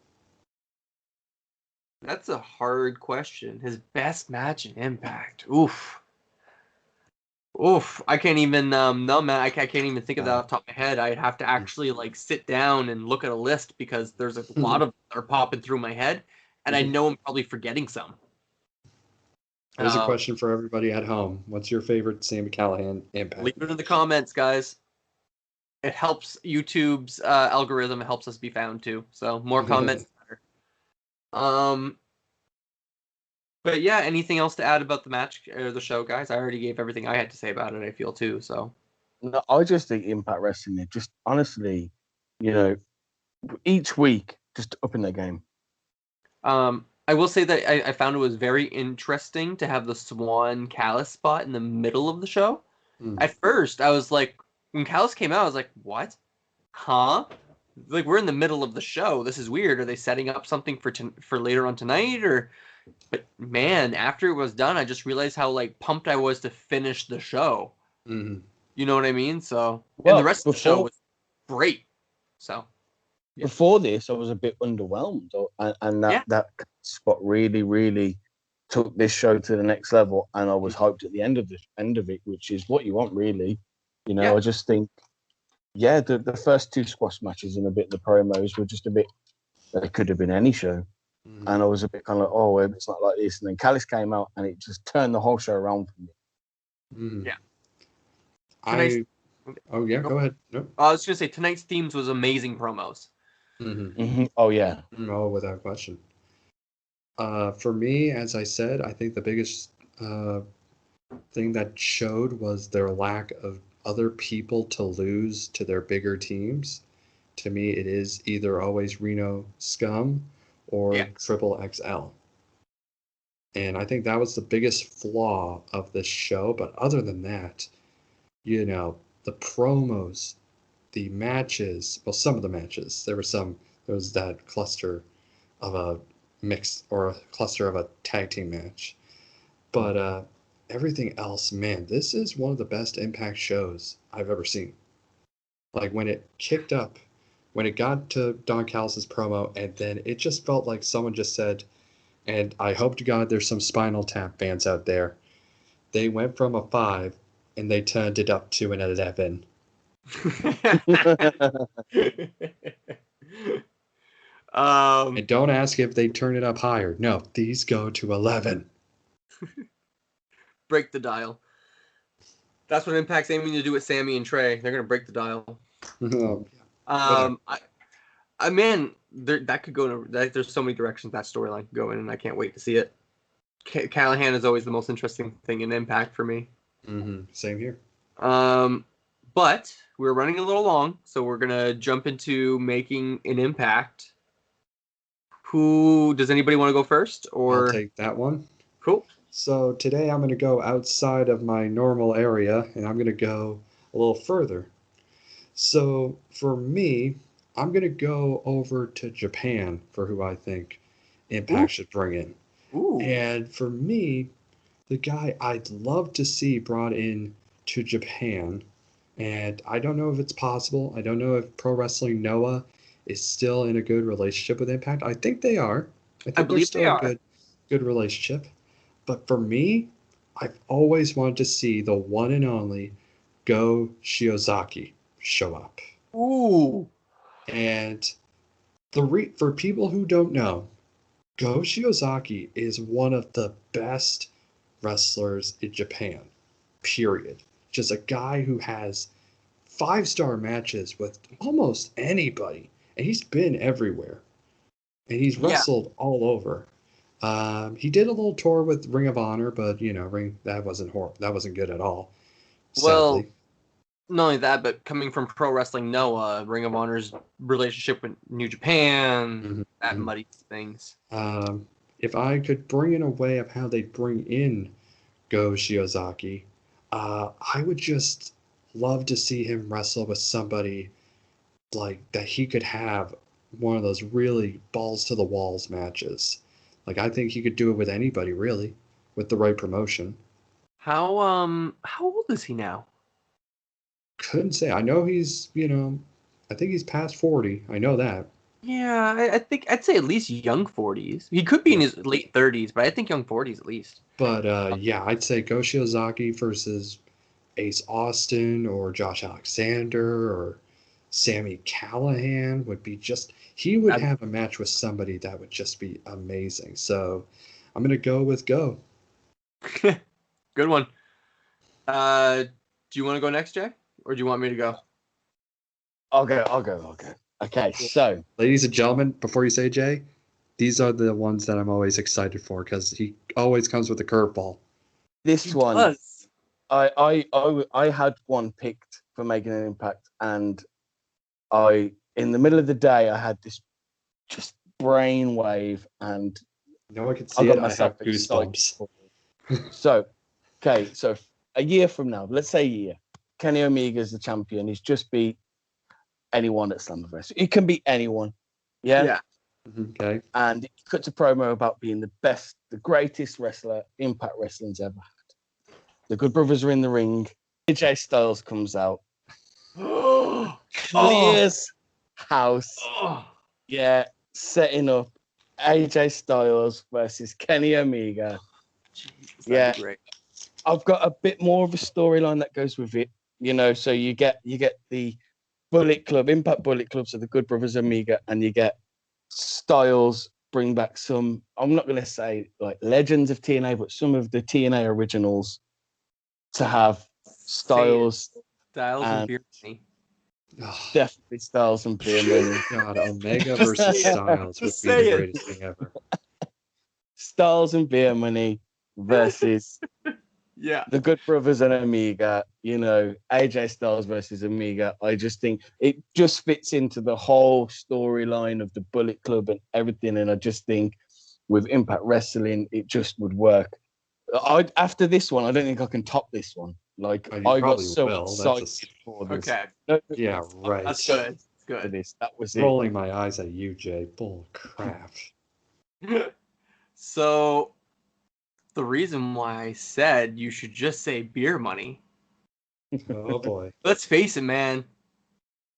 That's a hard question. His best match in Impact. Oof. Oof. I can't even no man, I can't even think of that off the top of my head. I'd have to actually like sit down and look at a list because there's a lot of that are popping through my head, and I know I'm probably forgetting some. Here's a question for everybody at home. What's your favorite Sami Callihan Impact? Leave it in the comments, guys. It helps YouTube's algorithm. It helps us be found too. So more comments, the better. But yeah, anything else to add about the match or the show, guys? I already gave everything I had to say about it. I feel too. So No, I just think Impact Wrestling, it just honestly, you know, each week just upping their game. I will say that I found it was very interesting to have the Swan Callist spot in the middle of the show. At first, I was like, when Callist came out, I was like, what? Huh? Like, we're in the middle of the show. This is weird. Are they setting up something for later on tonight? But man, after it was done, I just realized how like pumped I was to finish the show. Mm-hmm. You know what I mean? So, Well, and the rest of the show was great. So, yeah. Before this, I was a bit underwhelmed, and that spot really took this show to the next level, and I was hyped at the end of it, which is what you want, really. You know, I just think, the first two squash matches and a bit of the promos were just a bit. They could have been any show, and I was a bit kind of like, oh, it's not like this. And then Callis came out, and it just turned the whole show around for me. Yeah. Go ahead. Nope. I was gonna say tonight's themes was amazing promos. Oh yeah. Oh, without question. For me, as I said, I think the biggest thing that showed was their lack of other people to lose to their bigger teams. To me, it is either always Reno Scum or Triple XL. And I think that was the biggest flaw of this show. But other than that, the promos, the matches, well, some of the matches, there was that cluster of a mix or a cluster of a tag team match. But everything else, man, this is one of the best Impact shows I've ever seen. Like when it kicked up, when it got to Don Callist's promo, and then it just felt like someone just said, and I hope to God there's some Spinal Tap fans out there, they went from a 5 and they turned it up to an 11. And don't ask if they turn it up higher. No, these go to 11. Break the dial. That's what Impact's aiming to do with Sammy and Trey. They're gonna break the dial. That could go in. There's so many directions that storyline could go in, and I can't wait to see it. Callahan is always the most interesting thing in Impact for me. Same here. But we're running a little long, so we're gonna jump into making an impact. Does anybody want to go first? Or I'll take that one. Cool. So today I'm going to go outside of my normal area, and I'm going to go a little further. So for me, I'm going to go over to Japan for who I think Impact should bring in. And for me, the guy I'd love to see brought in to Japan, and I don't know if it's possible. I don't know if Pro Wrestling Noah is still in a good relationship with Impact. I think they are. I believe they are. Good relationship. But for me, I've always wanted to see the one and only Go Shiozaki show up. Ooh. And for people who don't know, Go Shiozaki is one of the best wrestlers in Japan. Period. Just a guy who has 5-star matches with almost anybody. And he's been everywhere. And he's wrestled all over. He did a little tour with Ring of Honor, but that wasn't good at all. Well, sadly. Not only that, but coming from Pro Wrestling Noah, Ring of Honor's relationship with New Japan, that muddies things. If I could bring in a way of how they bring in Go Shiozaki, I would just love to see him wrestle with somebody like that. He could have one of those really balls to the walls matches. Like I think he could do it with anybody really, with the right promotion. How old is he now? Couldn't say. I know he's, I think he's past 40. I know that. Yeah, I think I'd say at least young 40s. He could be in his late 30s, but I think young 40s at least. But yeah, I'd say Go Shiozaki versus Ace Austin or Josh Alexander or Sammy Callahan would be just. He would have a match with somebody that would just be amazing. So I'm gonna go with Go. Good one. Do you want to go next, Jay, or do you want me to go? I'll go. Okay, so Ladies and gentlemen, before you say Jay, these are the ones that I'm always excited for because he always comes with a curveball. this one, I had one picked for making an impact, and in the middle of the day, I had this just brainwave, and No, I could I see got it. I myself have goosebumps. So, so a year from now, let's say a year, Kenny Omega is the champion. He's just beat anyone at Slammiversary. It can be anyone. Yeah. Okay. And he cuts a promo about being the best, the greatest wrestler Impact Wrestling's ever had. The Good Brothers are in the ring. AJ Styles comes out. Clears house. Yeah, setting up AJ Styles versus Kenny Omega. Jeez, Yeah, great. I've got a bit more of a storyline that goes with it, so you get the Bullet Club, Impact Bullet Club, so the Good Brothers Omega, and you get Styles bring back some, I'm not going to say like legends of TNA, but some of the TNA originals to have Styles and Beer Money. Definitely Styles and Beer Money. God, Omega versus Styles would be the greatest thing ever. Styles and Beer Money versus the Good Brothers and Omega, AJ Styles versus Omega. I just think it just fits into the whole storyline of the Bullet Club and everything. And I just think with Impact Wrestling, it just would work. After this one, I don't think I can top this one. Like, I got so excited for this. Okay. Yeah, right. That's good. That's good. That was rolling my eyes at you, Jay. Bull crap. So, the reason why I said you should just say Beer Money. Oh boy. Let's face it, man.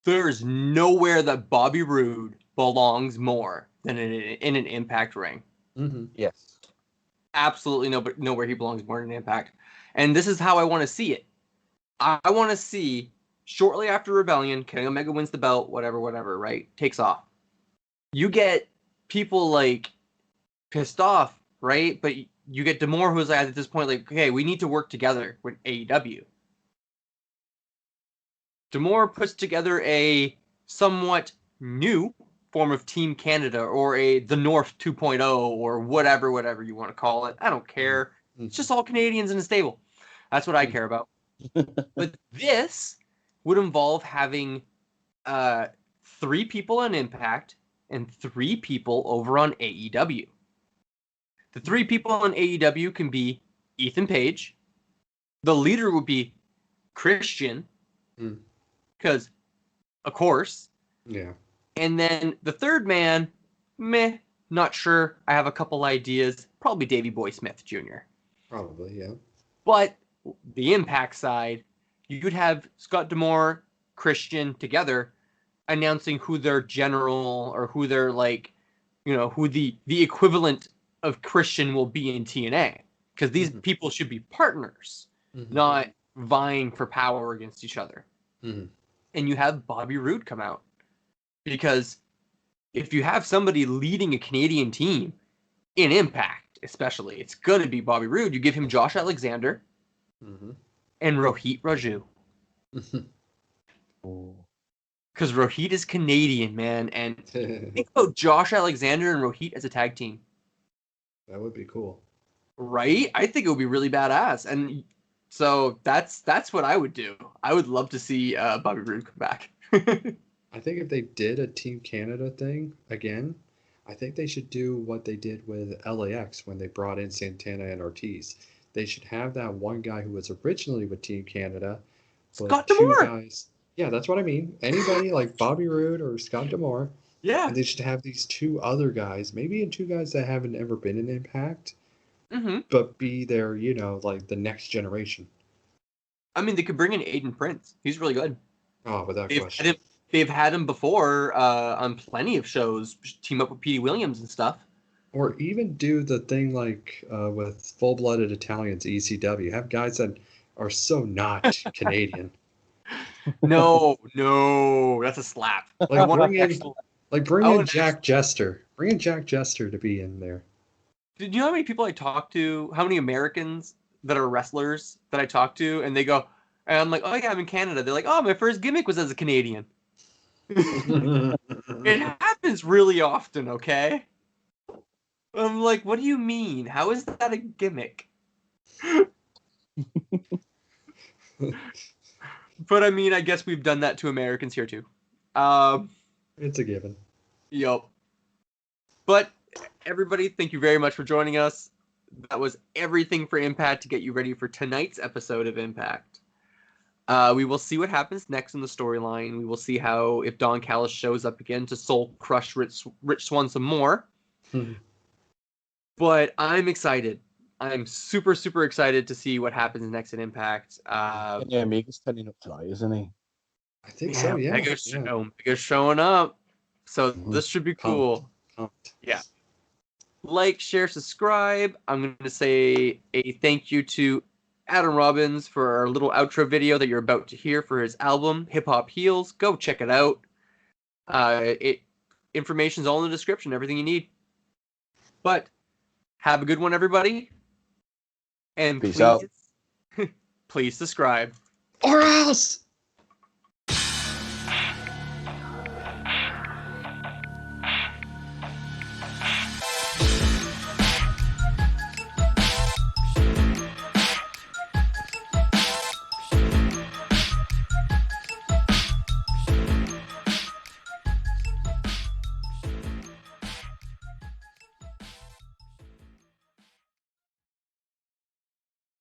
There's nowhere that Bobby Roode belongs more than in an Impact ring. Mm-hmm. Yes. Absolutely nowhere he belongs more than Impact. And this is how I want to see it. I want to see, shortly after Rebellion, Kenny Omega wins the belt, whatever, right? Takes off. You get people like pissed off, right? But you get D'Amore, who's at this point like, okay, we need to work together with AEW. D'Amore puts together a somewhat new form of Team Canada or the North 2.0 or whatever you want to call it. I don't care. It's just all Canadians in a stable. That's what I care about. But this would involve having 3 people on Impact and 3 people over on AEW. The 3 people on AEW can be Ethan Page. The leader would be Christian. Because, of course. Yeah. And then the third man, not sure. I have a couple ideas. Probably Davey Boy Smith Jr. Probably, yeah. But the Impact side, you could have Scott D'Amore, Christian together announcing who their general or who their who the equivalent of Christian will be in TNA. Because these people should be partners, not vying for power against each other. And you have Bobby Roode come out. Because if you have somebody leading a Canadian team in Impact, especially, it's going to be Bobby Roode. You give him Josh Alexander and Rohit Raju. Because Rohit is Canadian, man. And think about Josh Alexander and Rohit as a tag team. That would be cool. Right? I think it would be really badass. And so that's what I would do. I would love to see Bobby Roode come back. I think if they did a Team Canada thing again, I think they should do what they did with LAX when they brought in Santana and Ortiz. They should have that one guy who was originally with Team Canada, but Scott 2 D'Amore. guys. Yeah, that's what I mean. Anybody like Bobby Roode or Scott D'Amore. Yeah. And they should have these 2 other guys, maybe 2 guys that haven't ever been in Impact, but be their, like the next generation. I mean, they could bring in Aiden Prince. He's really good. Oh, without question. they've had him before on plenty of shows, team up with Petey Williams and stuff. Or even do the thing like with Full-Blooded Italians, ECW. Have guys that are so not Canadian. No, that's a slap. Like bring in and Jack Jester. Bring in Jack Jester to be in there. Did you know how many people I talk to? How many Americans that are wrestlers that I talk to, and they go, and I'm like, oh yeah, I'm in Canada. They're like, oh, my first gimmick was as a Canadian. It happens really often, okay? I'm like, what do you mean? How is that a gimmick? But I mean, I guess we've done that to Americans here too. It's a given. Yup. But everybody, thank you very much for joining us. That was everything for Impact to get you ready for tonight's episode of Impact. We will see what happens next in the storyline. We will see how if Don Callist shows up again to soul crush Rich Swann some more. But I'm excited. I'm super, super excited to see what happens next in Impact. Yeah, Mega's turning up tonight, isn't he? I think so, yeah. Mega's showing up. So this should be cool. Pumped. Yeah. Like, share, subscribe. I'm going to say a thank you to Adam Robbins for our little outro video that you're about to hear for his album, Hip Hop Heals. Go check it out. Information's all in the description, everything you need. But have a good one, everybody. And Peace out. Please subscribe. Or else!